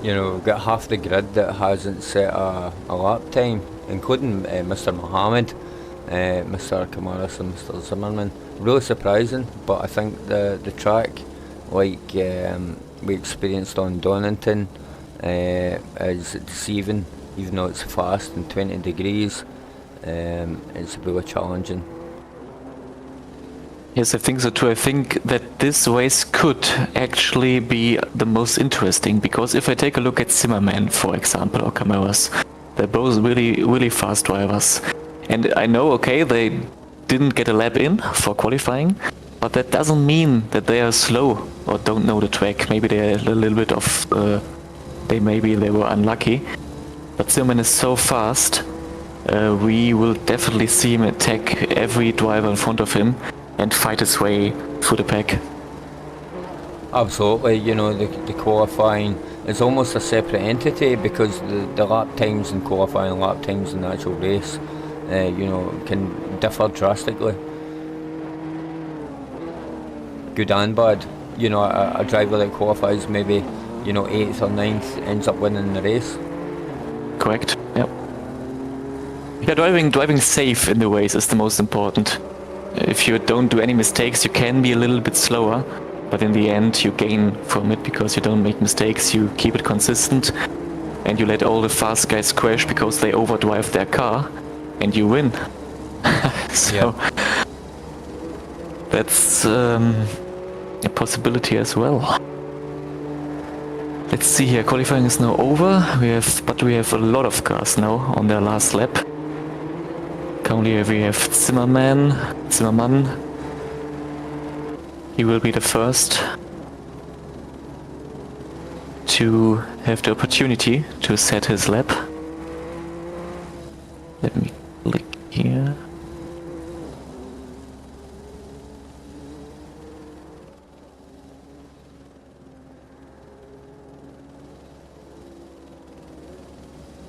Speaker 1: You know, we've got half the grid that hasn't set a lap time, including Mr. Mohammed, Mr. Kamaris and Mr. Zimmerman. Really surprising, but I think the track, like we experienced on Donington, is deceiving, even though it's fast and 20 degrees. It's really challenging.
Speaker 2: Yes, I think so too. I think that this race could actually be the most interesting, because if I take a look at Zimmerman, for example, or Camaras, they're both really fast drivers. And I know, okay, they didn't get a lap in for qualifying, but that doesn't mean that they are slow or don't know the track. Maybe they're a little bit off, maybe they were unlucky. But Zimmerman is so fast, we will definitely see him attack every driver in front of him and fight his way through the pack.
Speaker 1: Absolutely, you know, the qualifying is almost a separate entity, because the lap times in qualifying and lap times in the actual race, you know, can differ drastically. Good and bad. You know, a driver that qualifies maybe, you know, 8th or 9th ends up winning the race.
Speaker 2: Correct, yep. Yeah, driving safe in the race is the most important. If you don't do any mistakes, you can be a little bit slower, but in the end you gain from it because you don't make mistakes, you keep it consistent, and you let all the fast guys crash because they overdrive their car, and you win. So that's a possibility as well. Let's see here, qualifying is now over. We have a lot of cars now on their last lap. Currently we have Zimmerman. He will be the first to have the opportunity to set his lap. Let me click here.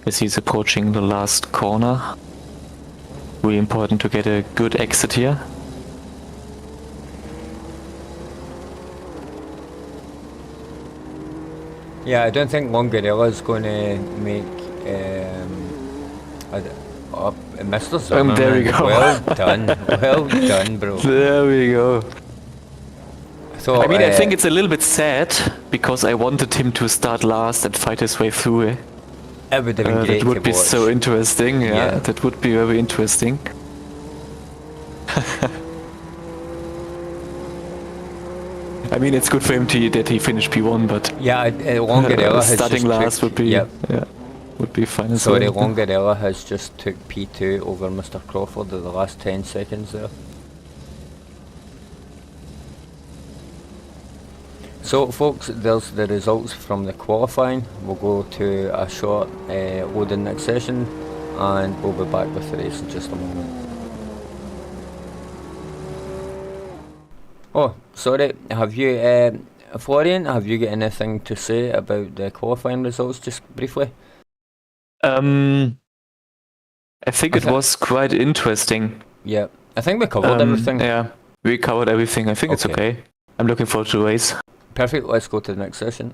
Speaker 2: As he's approaching the last corner. Really important to get a good exit here.
Speaker 1: Yeah, I don't think Longarella is going to make Mr. Zimmerman.
Speaker 2: There we go.
Speaker 1: Well done, bro.
Speaker 2: There we go.
Speaker 1: So,
Speaker 2: I mean, I think it's a little bit sad, because I wanted him to start last and fight his way through it.
Speaker 1: It would have been great.
Speaker 2: That would be
Speaker 1: watch.
Speaker 2: so interesting. Yeah, that would be very interesting. I mean, it's good for him that he finished P1, but
Speaker 1: yeah, Longarella has
Speaker 2: starting
Speaker 1: just
Speaker 2: last
Speaker 1: took,
Speaker 2: would be would be fine as
Speaker 1: sorry,
Speaker 2: well.
Speaker 1: Longarella has just took P2 over Mr. Crawford at the last 10 seconds there. So folks, there's the results from the qualifying. We'll go to a short loading next session, and we'll be back with the race in just a moment. Oh, sorry, have you, Florian, have you got anything to say about the qualifying results, just briefly?
Speaker 2: I think it was quite interesting.
Speaker 1: Yeah, I think we covered everything.
Speaker 2: Yeah, we covered everything. I think it's okay. I'm looking forward to the race.
Speaker 1: Perfect, let's go to the next session.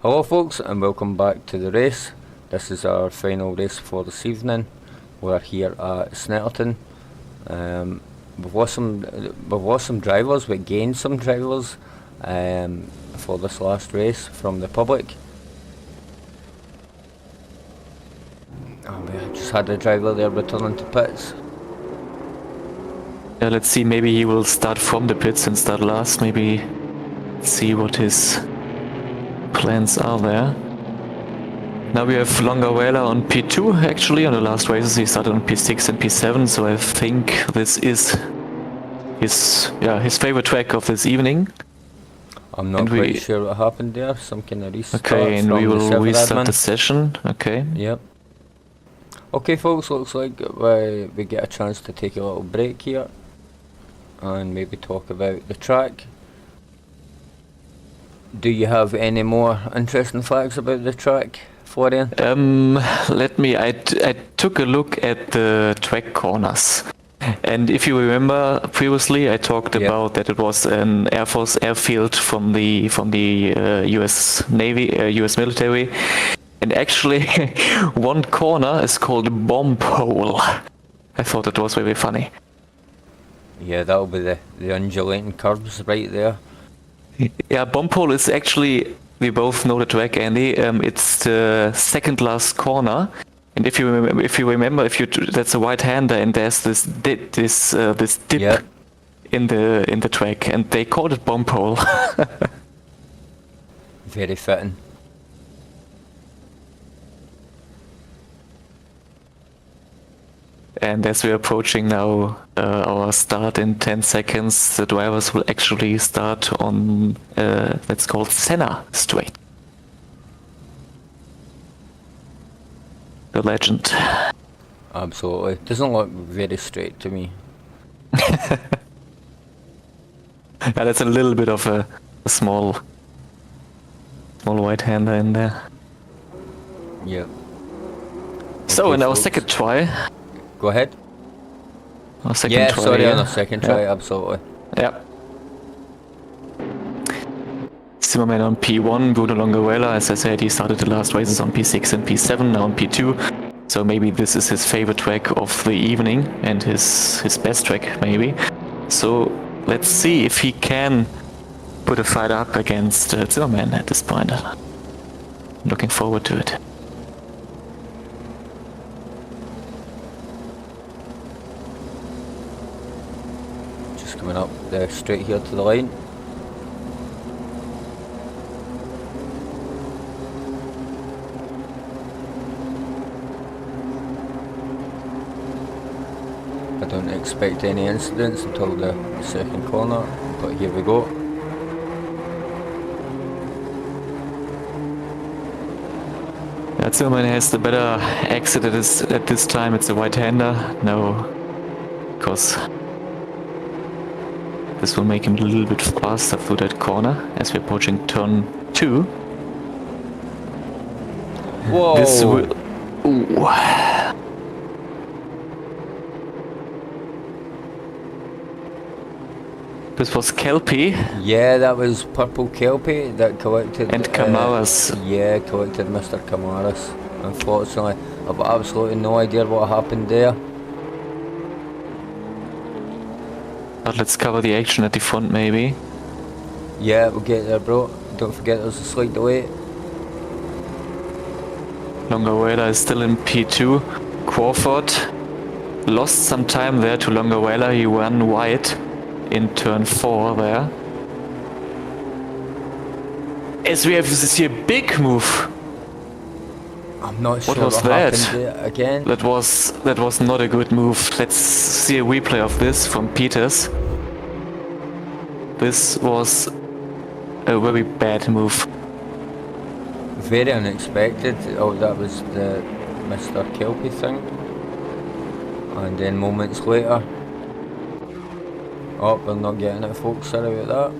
Speaker 1: Hello folks and welcome back to the race. This is our final race for this evening. We're here at Snetterton. We've lost some drivers, we gained some drivers for this last race from the public. We just had a driver there returning to pits.
Speaker 2: Yeah, let's see, maybe he will start from the pits and start last, maybe see what his plans are there. Now we have Longaruela on P2 actually. On the last races he started on P6 and P7, so I think this is his favorite track of this evening.
Speaker 1: I'm not quite sure what happened there, some kind of restart.
Speaker 2: Okay, and we will restart the session, okay.
Speaker 1: Yep. Okay folks, looks like we get a chance to take a little break here and maybe talk about the track. Do you have any more interesting facts about the track, Florian?
Speaker 2: I took a look at the track corners. And if you remember previously, I talked about that it was an Air Force airfield from the US Navy, US military. And actually, one corner is called Bomb Hole. I thought it was very funny.
Speaker 1: Yeah, that'll be the undulating curves right there.
Speaker 2: Yeah, Bomb Hole is actually, we both know the track, Andy. It's the second last corner, and if you remember, that's a right-hander, and there's this dip in the track, and they called it Bomb Hole.
Speaker 1: Very fitting.
Speaker 2: And as we're approaching now our start in 10 seconds, the drivers will actually start on, that's called Senna Straight. The legend.
Speaker 1: Absolutely. Doesn't look very straight to me.
Speaker 2: Yeah, that's a little bit of a small right-hander in there.
Speaker 1: Yep.
Speaker 2: So
Speaker 1: Okay,
Speaker 2: in our
Speaker 1: folks.
Speaker 2: second try.
Speaker 1: Go ahead.
Speaker 2: Our second try,
Speaker 1: on our second try, absolutely.
Speaker 2: Yeah. Zimmerman on P1, Bruno Longaruela, as I said, he started the last races on P6 and P7, now on P2. So maybe this is his favorite track of the evening and his best track, maybe. So let's see if he can put a fight up against Zimmerman at this point. Looking forward to it.
Speaker 1: Coming up straight here to the line. I don't expect any incidents until the second corner, but here we go.
Speaker 2: Zimmerman has the better exit at this time. It's a right-hander. No, because this will make him a little bit faster through that corner as we're approaching turn 2.
Speaker 1: Whoa!
Speaker 2: This will... Ooh. This was Kelpie.
Speaker 1: Yeah, that was Purple Kelpie that collected...
Speaker 2: And Camaras.
Speaker 1: Yeah, collected Mr. Camaras. Unfortunately, I've absolutely no idea what happened there.
Speaker 2: But let's cover the action at the front, maybe.
Speaker 1: Yeah, we'll get there, bro. Don't forget there's a slight delay.
Speaker 2: Longaruela is still in P2. Crawford lost some time there to Longaruela. He ran wide in turn 4 there. As we have this here big move.
Speaker 1: I'm not sure
Speaker 2: what was
Speaker 1: happened
Speaker 2: that
Speaker 1: there again.
Speaker 2: That was not a good move. Let's see a replay of this from Peters. This was a very bad move.
Speaker 1: Very unexpected. Oh, that was the Mr. Kelpie thing. And then moments later. Oh, we're not getting it, folks. Sorry about that.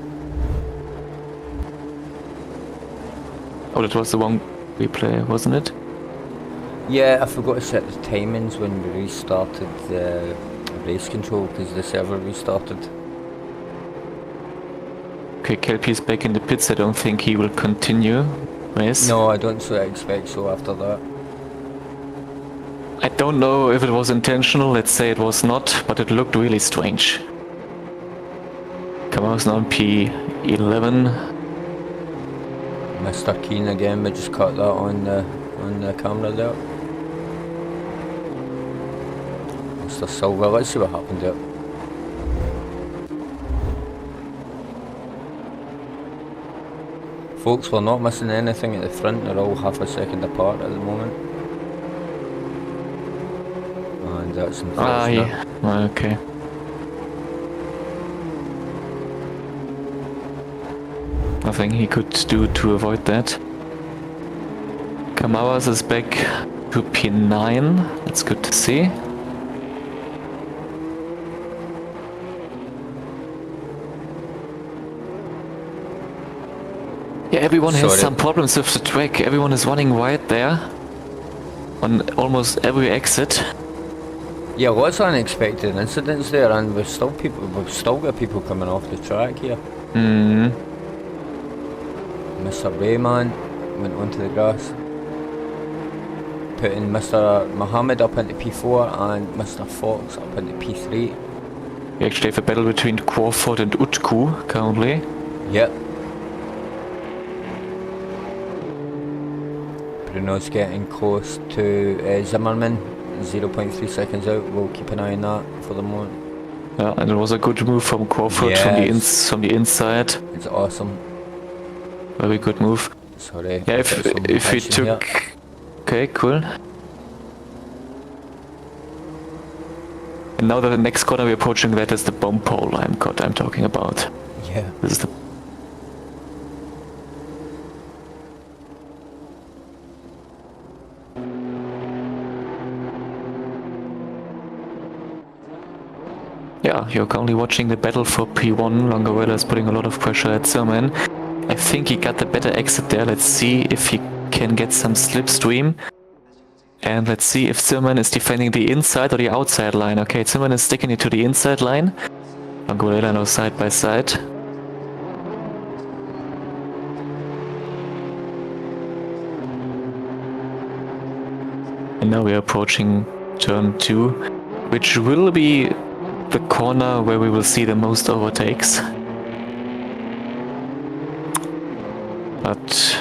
Speaker 2: Oh, that was the wrong replay, wasn't it?
Speaker 1: Yeah, I forgot to set the timings when we restarted the race control because the server restarted.
Speaker 2: Okay, Kelpie is back in the pits. I don't think he will continue. race.
Speaker 1: No, I don't expect so after that.
Speaker 2: I don't know if it was intentional, let's say it was not, but it looked really strange. Kamau's now on P11.
Speaker 1: Mr. Keen again, we just caught that on the camera there. Mr. Silver, let's see what happened there. Folks, we're not missing anything at the front, they're all half a second apart at the moment. And that's unfortunate.
Speaker 2: Yeah. Okay. Nothing he could do to avoid that. Kamawas is back to P9, that's good to see. Yeah, everyone has some problems with the track. Everyone is running wide there on almost every exit.
Speaker 1: Yeah, lots of unexpected incidents there, and we've still got people coming off the track here. Mr. Rayman went onto the grass, putting Mr. Mohammed up into P4 and Mr. Fox up into P3.
Speaker 2: We actually have a battle between Crawford and Utku currently.
Speaker 1: Yep. Bruno's getting close to Zimmerman, 0.3 seconds out. We'll keep an eye on that for the moment.
Speaker 2: Yeah, and it was a good move from Crawford from the inside.
Speaker 1: It's awesome.
Speaker 2: Very good move.
Speaker 1: Sorry.
Speaker 2: Yeah, if we took... Here. Okay, cool. And now the next corner we're approaching, that is the bomb pole I'm talking about.
Speaker 1: Yeah.
Speaker 2: This is the... Yeah, you're currently watching the battle for P1. Longarella is putting a lot of pressure at Zimmerman. I think he got the better exit there. Let's see if he can get some slipstream. And let's see if Zimmerman is defending the inside or the outside line. Okay, Zimmerman is sticking it to the inside line. Longarella now side by side. And now we are approaching turn 2, which will be the corner where we will see the most overtakes. But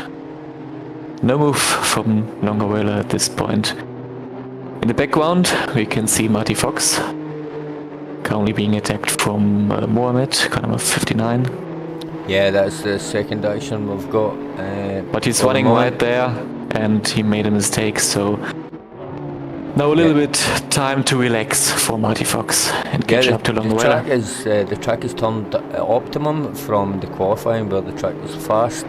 Speaker 2: no move from Longarella at this point. In the background we can see Marty Fox currently being attacked from Mohammed, car number 59.
Speaker 1: Yeah, that's the second action we've got.
Speaker 2: But he's running wide there and he made a mistake, so now a little bit time to relax for Marty Fox and catch up to Longarella.
Speaker 1: The track is turned optimum from the qualifying where the track was fast,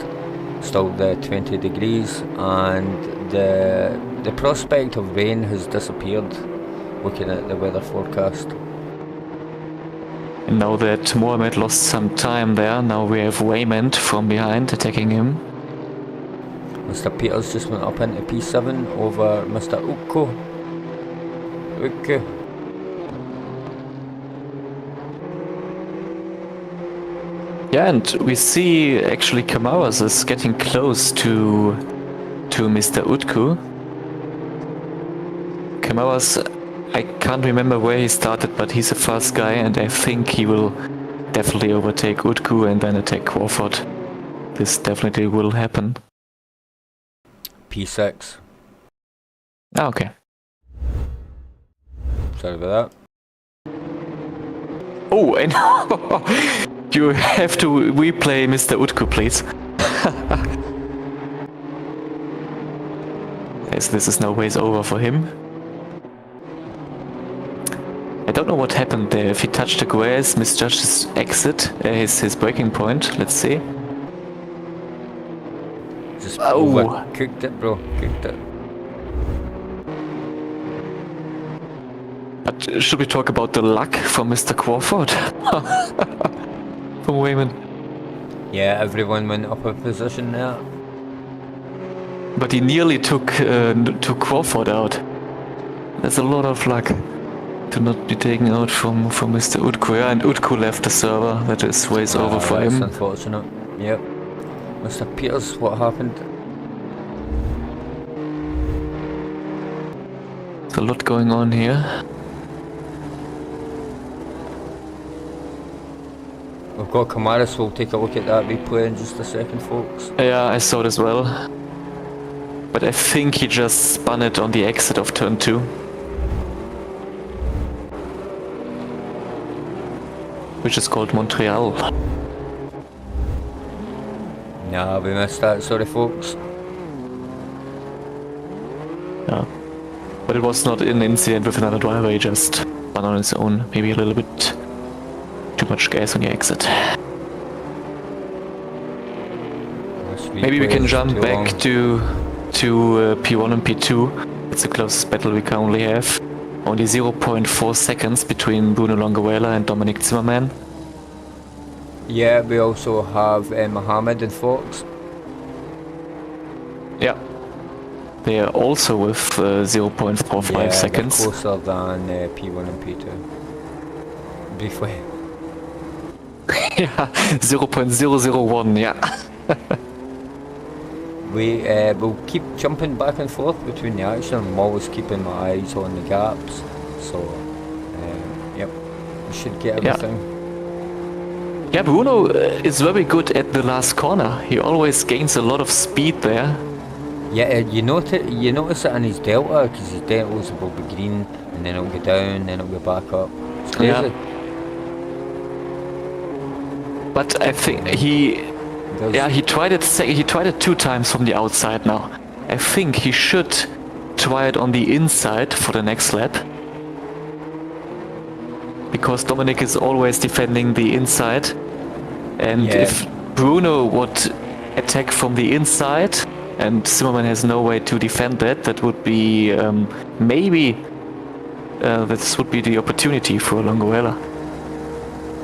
Speaker 1: still the 20 degrees, and the prospect of rain has disappeared looking at the weather forecast.
Speaker 2: And now that Mohammed lost some time there, now we have Raymond from behind attacking him.
Speaker 1: Mr. Peters just went up into P7 over Mr. Ukko.
Speaker 2: Yeah, and we see actually Kamawas is getting close to Mr. Utku. Kamawas, I can't remember where he started, but he's a fast guy and I think he will definitely overtake Utku and then attack Crawford. This definitely will happen.
Speaker 1: P6.
Speaker 2: Ah, okay.
Speaker 1: Sorry about that.
Speaker 2: Oh, and you have to replay Mr. Utku, please. Yes, this is now ways over for him. I don't know what happened there. If he touched the grass, misjudged his exit, his braking point. Let's see.
Speaker 1: Just
Speaker 2: cooked
Speaker 1: it, bro. Cooked it.
Speaker 2: But should we talk about the luck from Mr. Crawford? From Wayman.
Speaker 1: Yeah, everyone went up a position there.
Speaker 2: But he nearly took Crawford out. That's a lot of luck to not be taken out from Mr. Utku. Yeah, and Utku left the server. That is ways over for him.
Speaker 1: That's unfortunate. Yep. Mr. Peters, what happened?
Speaker 2: There's a lot going on here.
Speaker 1: We've got Kamara, so we'll take a look at that replay in just a second, folks.
Speaker 2: Yeah, I saw it as well. But I think he just spun it on the exit of turn 2. Which is called Montreal.
Speaker 1: Nah, we missed that, sorry folks.
Speaker 2: Yeah. But it was not an incident with another driver, he just spun on his own. Maybe a little bit too much gas on the exit. Maybe we can jump back to P1 and P2. It's the closest battle we currently have. Only 0.4 seconds between Bruno Longoella and Dominic Zimmermann.
Speaker 1: Yeah, we also have Mohammed and Fox.
Speaker 2: Yeah. They are also with 0.45 seconds.
Speaker 1: They're closer than P1 and P2. Briefly.
Speaker 2: Yeah, 0.001, yeah.
Speaker 1: We'll keep jumping back and forth between the action. I'm always keeping my eyes on the gaps. So, yep, we should get everything.
Speaker 2: Yeah, Bruno is very good at the last corner. He always gains a lot of speed there.
Speaker 1: Yeah, you notice it in his delta, because his deltas will be green, and then it'll go down, then it'll go back up. It's crazy.
Speaker 2: Yeah. But I think he tried it. He tried it 2 times from the outside now. I think he should try it on the inside for the next lap, because Dominic is always defending the inside, and if Bruno would attack from the inside and Zimmermann has no way to defend that, that would be maybe this would be the opportunity for Longoella.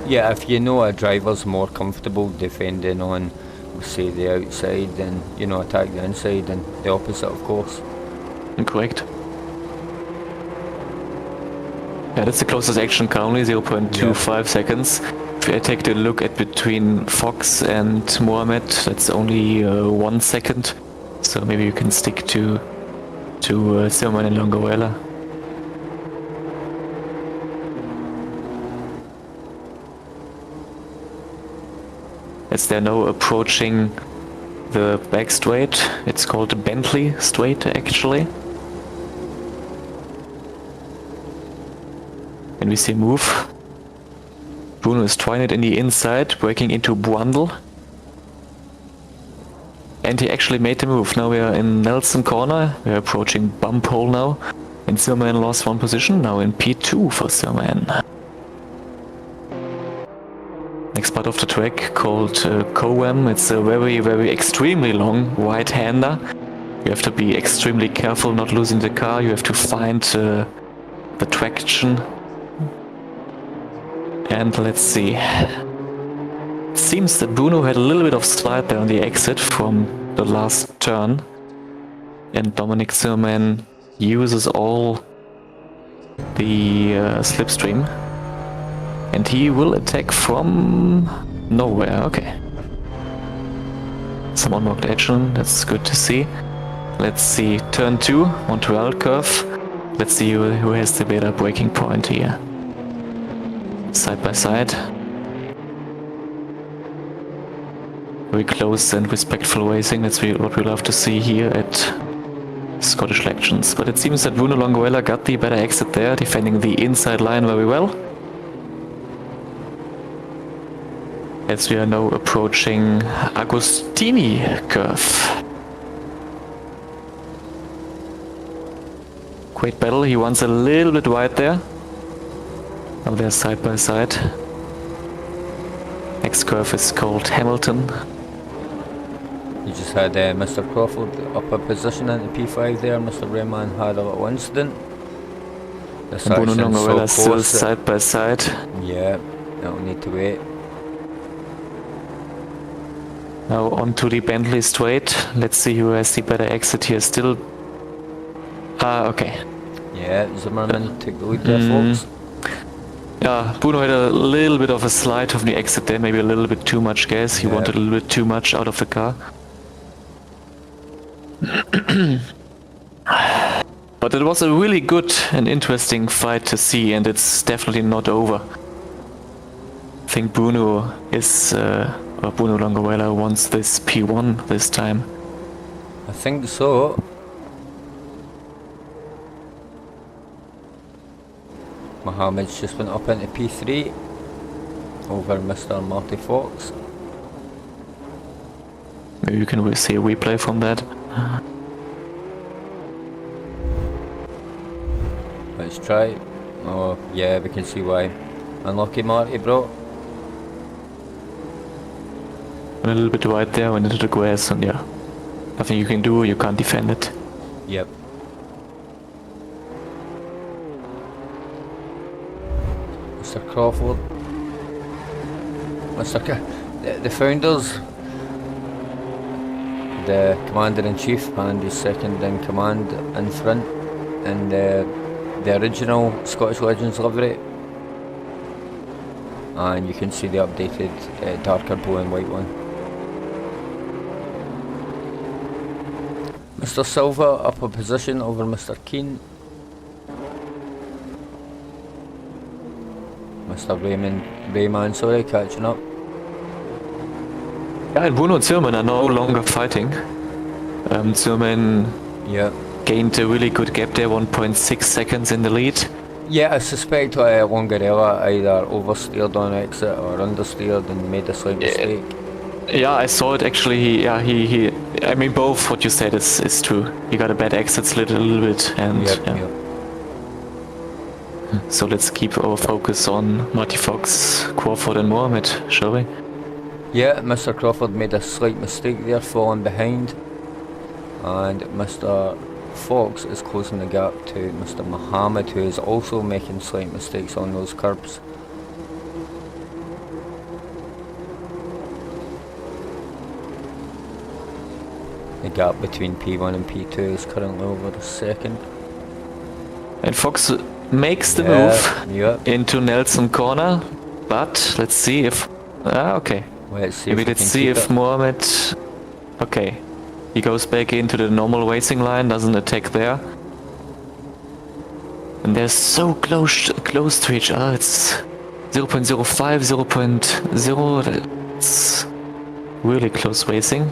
Speaker 1: Yeah, if you know a driver's more comfortable defending on, say, the outside, then, you know, attack the inside, and the opposite, of course.
Speaker 2: Correct. Yeah, that's the closest action currently, 0.25 seconds. If I take a look at between Fox and Mohammed, that's only 1 second. So maybe you can stick to Zimmermann and Longoella. As they're now approaching the back straight, it's called the Bentley straight actually. And we see a move. Bruno is trying it in the inside, breaking into Brundle. And he actually made the move. Now we are in Nelson corner, we are approaching bump hole now. And Zimmermann lost 1 position, now in P2 for Zimmermann. Next part of the track called Coam. It's a very, very extremely long right-hander. You have to be extremely careful not losing the car. You have to find the traction. And let's see. It seems that Bruno had a little bit of slide there on the exit from the last turn. And Dominic Zimmermann uses all the slipstream. And he will attack from nowhere, okay. Some unmarked action, that's good to see. Let's see, turn 2, Montreal curve. Let's see who has the better braking point here. Side by side. Very close and respectful racing, that's what we love to see here at Scottish Legends. But it seems that Bruno Longoella got the better exit there, defending the inside line very well. As we are now approaching Agostini curve. Great battle, he wants a little bit wide there. Now they're side by side. Next curve is called Hamilton.
Speaker 1: You just had Mr. Crawford up a position in the P5 there. Mr. Rayman had a little incident.
Speaker 2: And Bruno Longoella still side by side.
Speaker 1: Yeah, that'll need to wait.
Speaker 2: Now onto the Bentley straight. Let's see who has the better exit here still. Okay.
Speaker 1: Yeah, Zimmermann took the lead there, folks.
Speaker 2: Yeah, Bruno had a little bit of a slide from the exit there, maybe a little bit too much gas. He wanted a little bit too much out of the car. But it was a really good and interesting fight to see, and it's definitely not over. I think Bruno is, or Bruno Longoella wants this P1 this time.
Speaker 1: I think so. Mohammed's just went up into P3 over Mr. Marty Fox.
Speaker 2: Maybe you can see a replay from that.
Speaker 1: Let's try. Oh yeah, we can see why. Unlucky Marty, bro.
Speaker 2: A little bit wide there, went into the grass, and yeah, nothing you can do, you can't defend it.
Speaker 1: Yep. Mr. Crawford. The founders, the Commander-in-Chief and his second-in-command in front, and the original Scottish Legends livery. And you can see the updated darker blue and white one. Mr. Silva up a position over Mr. Keane. Mr. Rayman, sorry, catching up.
Speaker 2: Yeah, and Bruno and Zimmerman are no longer fighting. Zimmerman gained a really good gap there, 1.6 seconds in the lead.
Speaker 1: Yeah, I suspect Longarella either oversteered on exit or understeered and made a slight mistake.
Speaker 2: Yeah, I saw it actually. I mean, both what you said is true. He got a bad exit, slid a little bit, and
Speaker 1: Yep.
Speaker 2: So let's keep our focus on Marty Fox, Crawford and Mohammed, shall we?
Speaker 1: Yeah, Mr. Crawford made a slight mistake there, falling behind. And Mr. Fox is closing the gap to Mr. Mohammed, who is also making slight mistakes on those curbs. The gap between P1 and P2 is currently over a second.
Speaker 2: And Fox makes the move into Nelson corner, but let's see if... okay.
Speaker 1: Let's
Speaker 2: see if Mohammed... Okay. He goes back into the normal racing line, doesn't attack there. And they're so close to each other. It's 0.05, 0.0. It's really close racing.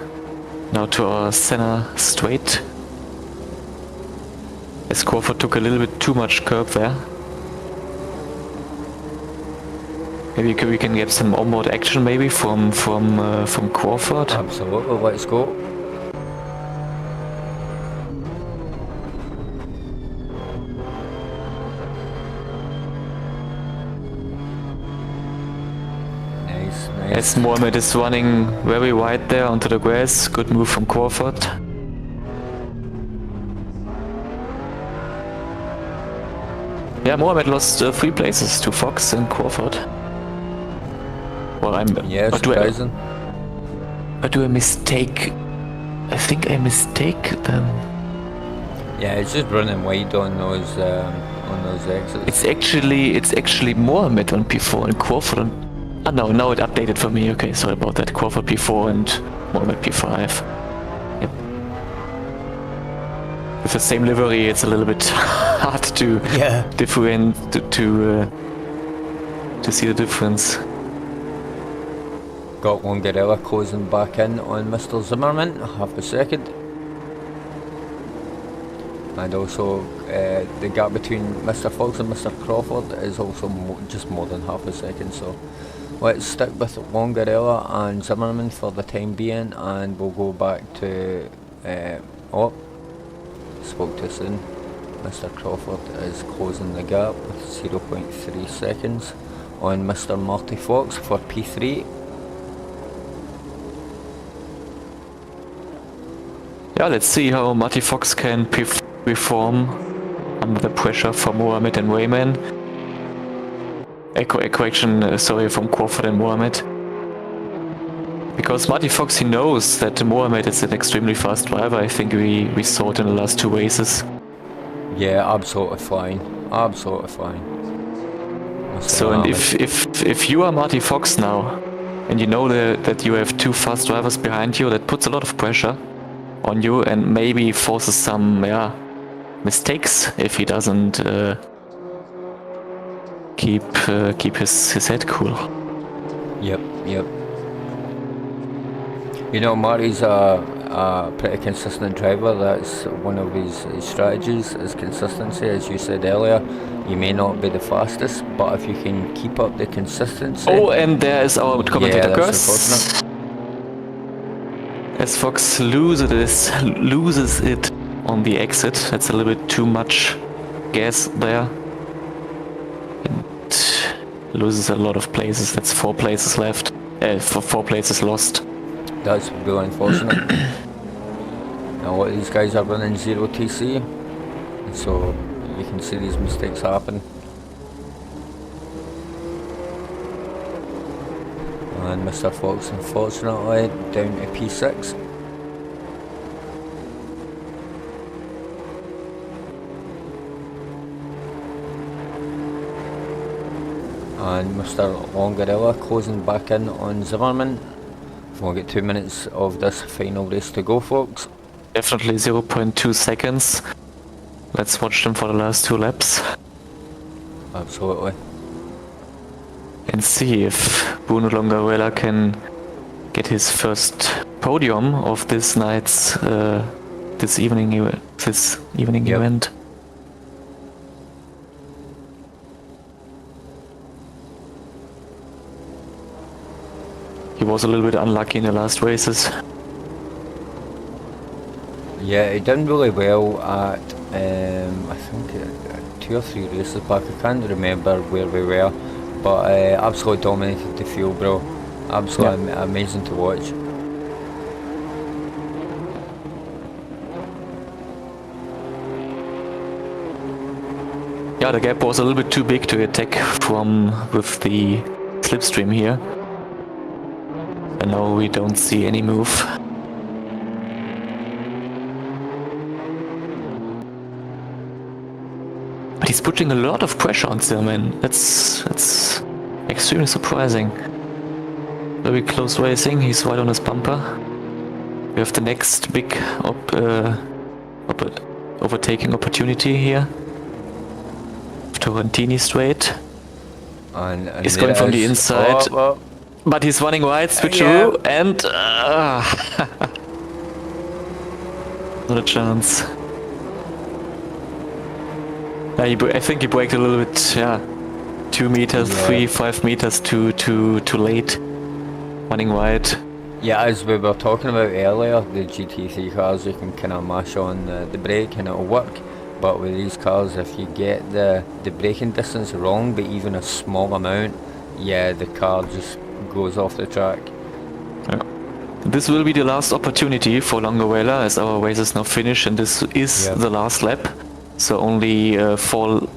Speaker 2: Now to our center straight. As Crawford took a little bit too much curb there. Maybe we can get some onboard action maybe from Crawford.
Speaker 1: Absolutely, let's go. Nice.
Speaker 2: As Mohammed is running very wide there onto the grass. Good move from Crawford. Yeah, Mohammed lost 3 places to Fox and Crawford. Well,
Speaker 1: surprising.
Speaker 2: Do I mistake? I think I mistake them.
Speaker 1: Yeah, it's just running wide on those exits.
Speaker 2: It's actually Mohammed on P4 and Crawford on... Ah no, now it updated for me. Okay, sorry about that. Crawford P4 and Mohammed P5. Yep. With the same livery, it's a little bit hard to different to see the difference.
Speaker 1: Got Longarella closing back in on Mr. Zimmerman, half a second. And also the gap between Mr. Fox and Mr. Crawford is also just more than half a second. So let's stick with Longarella and Zimmerman for the time being, and we'll go back to... spoke too soon. Mr. Crawford is closing the gap with 0.3 seconds on Mr. Marty Fox for P3.
Speaker 2: Yeah, let's see how Marty Fox can perform under the pressure from Mohammed and Rayman. Sorry, from Crawford and Mohammed. Because Marty Fox, he knows that Mohammed is an extremely fast driver. I think we saw it in the last 2 races.
Speaker 1: Yeah, absolutely flying. Absolutely flying.
Speaker 2: So, and if you are Marty Fox now, and you know that you have 2 fast drivers behind you, that puts a lot of pressure on you and maybe forces some mistakes if he doesn't keep his head cool.
Speaker 1: Yep. You know, Marty's a pretty consistent driver. That's one of his strategies, is consistency. As you said earlier, you may not be the fastest, but if you can keep up the consistency...
Speaker 2: Oh, and there is our commentator
Speaker 1: that's
Speaker 2: as Fox loses it on the exit. That's a little bit too much gas there. It loses a lot of places. That's 4 places left. 4 places lost.
Speaker 1: That's really unfortunate. Now, a lot of these guys are running 0 TC, so you can see these mistakes happen. And Mr. Fox, unfortunately, down to P6. And Mr. Longarella closing back in on Zimmerman. We've only got 2 minutes of this final race to go, folks.
Speaker 2: Definitely 0.2 seconds. Let's watch them for the last 2 laps.
Speaker 1: Absolutely.
Speaker 2: And see if Bruno Longarella can get his first podium of this night's this evening event. He was a little bit unlucky in the last races.
Speaker 1: Yeah, he done really well at I think 2 or 3 races back. I can't remember where we were, but absolutely dominated the field, bro. Absolutely amazing to watch. Yeah, the gap was a little bit too big to attack from with the slipstream here. And now we don't see any move. But he's putting a lot of pressure on Zimmerman. That's extremely surprising. Very close racing. He's right on his bumper. We have the next big overtaking opportunity here. Torrentini straight. And he's going from the inside. But he's running wide, switcheroo, and not a chance. I think he braked a little bit, 2 meters, 5 meters too late, running wide. Yeah, as we were talking about earlier, the GT3 cars, you can kind of mash on the brake and it'll work. But with these cars, if you get the braking distance wrong, but even a small amount, the car just goes off the track. Yeah. This will be the last opportunity for Longarella, as our race is now finished, and this is the last lap. So only 4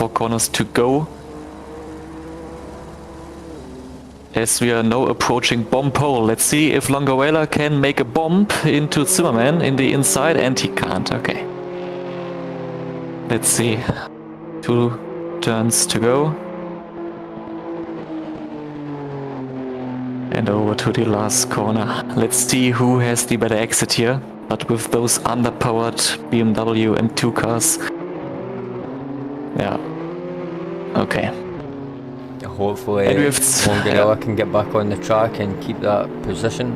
Speaker 1: corners to go. As we are now approaching bomb pole, let's see if Longarella can make a bomb into Zimmerman in the inside, and he can't. Okay. Let's see. 2 turns to go. And over to the last corner. Let's see who has the better exit here. But with those underpowered BMW M2 cars. Yeah. Okay. Hopefully Longarella can get back on the track and keep that position.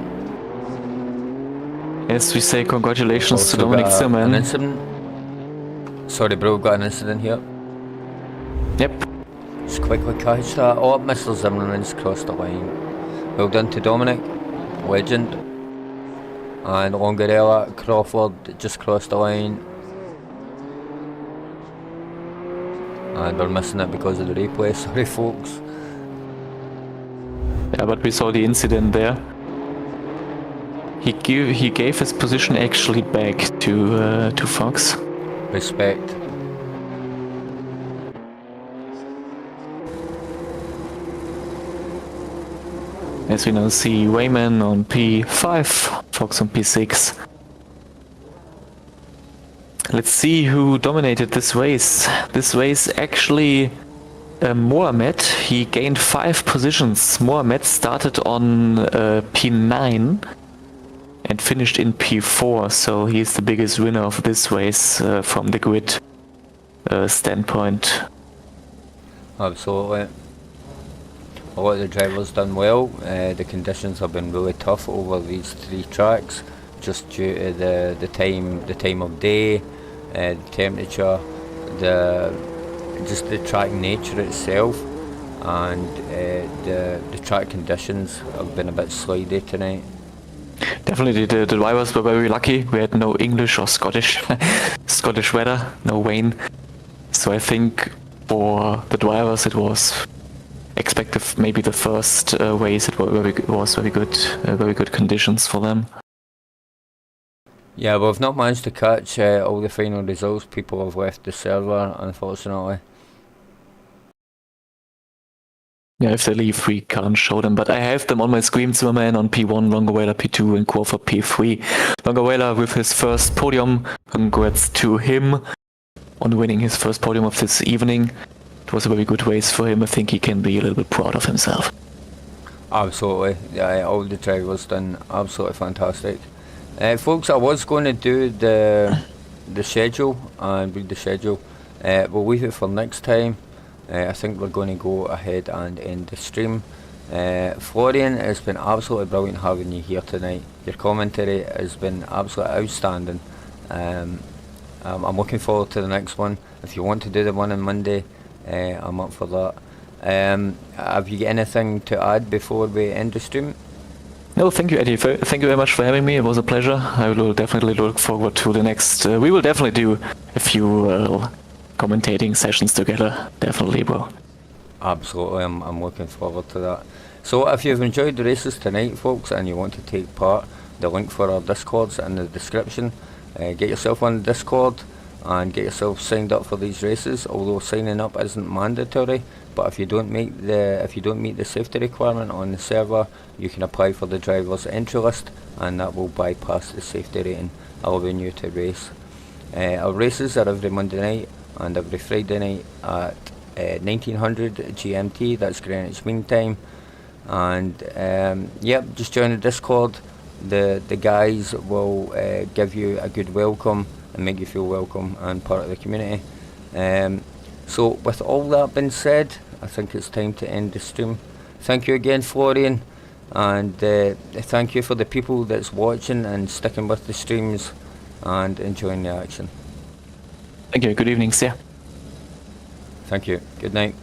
Speaker 1: Yes, we say congratulations to Dominic Zimmerman. An incident. Sorry bro, got an incident here. Yep. Just quickly catch that. Oh, Mr. Zimmerman's crossed the line. Well done to Dominic. Legend. And Longarella, Crawford just crossed the line. And we're missing it because of the replay, sorry folks. Yeah, but we saw the incident there. He gave his position actually back to Fox. Respect. As we now see Wayman on P5, Fox on P6. Let's see who dominated this race. This race actually Mohamed, he gained 5 positions. Mohamed started on P9
Speaker 2: and finished in P4, so he's the biggest winner of this race from the grid standpoint.
Speaker 1: Absolutely. A lot of the drivers done well. The conditions have been really tough over these 3 tracks, just due to the time of day, the temperature, just the track nature itself, and the track conditions have been a bit slidey tonight.
Speaker 2: Definitely, the drivers were very lucky. We had no English or Scottish weather, no rain. So I think for the drivers it was expected. Maybe the first race it was very good conditions for them.
Speaker 1: Yeah, we've not managed to catch all the final results. People have left the server, unfortunately.
Speaker 2: Yeah, if they leave, we can't show them. But I have them on my screen. Zimmerman on P1, Longowaler P2, and Crawford P3. Longowaler with his first podium. Congrats to him on winning his first podium of this evening. It was a very good race for him. I think he can be a little bit proud of himself.
Speaker 1: Absolutely. Yeah, all the drivers done absolutely fantastic. Folks, I was going to do the schedule and read the schedule. We'll leave it for next time. I think we're going to go ahead and end the stream. Florian, it's been absolutely brilliant having you here tonight. Your commentary has been absolutely outstanding. I'm looking forward to the next one. If you want to do the one on Monday, I'm up for that. Have you got anything to add before we end the stream?
Speaker 2: No, thank you, Eddie. Thank you very much for having me. It was a pleasure. I will definitely look forward to the next. We will definitely do a few commentating sessions together. Definitely, bro.
Speaker 1: Absolutely, I'm looking forward to that. So if you've enjoyed the races tonight, folks, and you want to take part, the link for our Discord's in the description. Get yourself on the Discord and get yourself signed up for these races. Although signing up isn't mandatory, but if you don't meet the safety requirement on the server, you can apply for the driver's entry list, and that will bypass the safety rating, allowing you to race. Our races are every Monday night and every Friday night at 1900 GMT, that's Greenwich Mean Time. And yep, just join the Discord. The guys will give you a good welcome and make you feel welcome and part of the community. So with all that being said, I think it's time to end the stream. Thank you again, Florian, and thank you for the people that's watching and sticking with the streams and enjoying the action.
Speaker 2: Thank you. Good evening, sir.
Speaker 1: Thank you. Good night.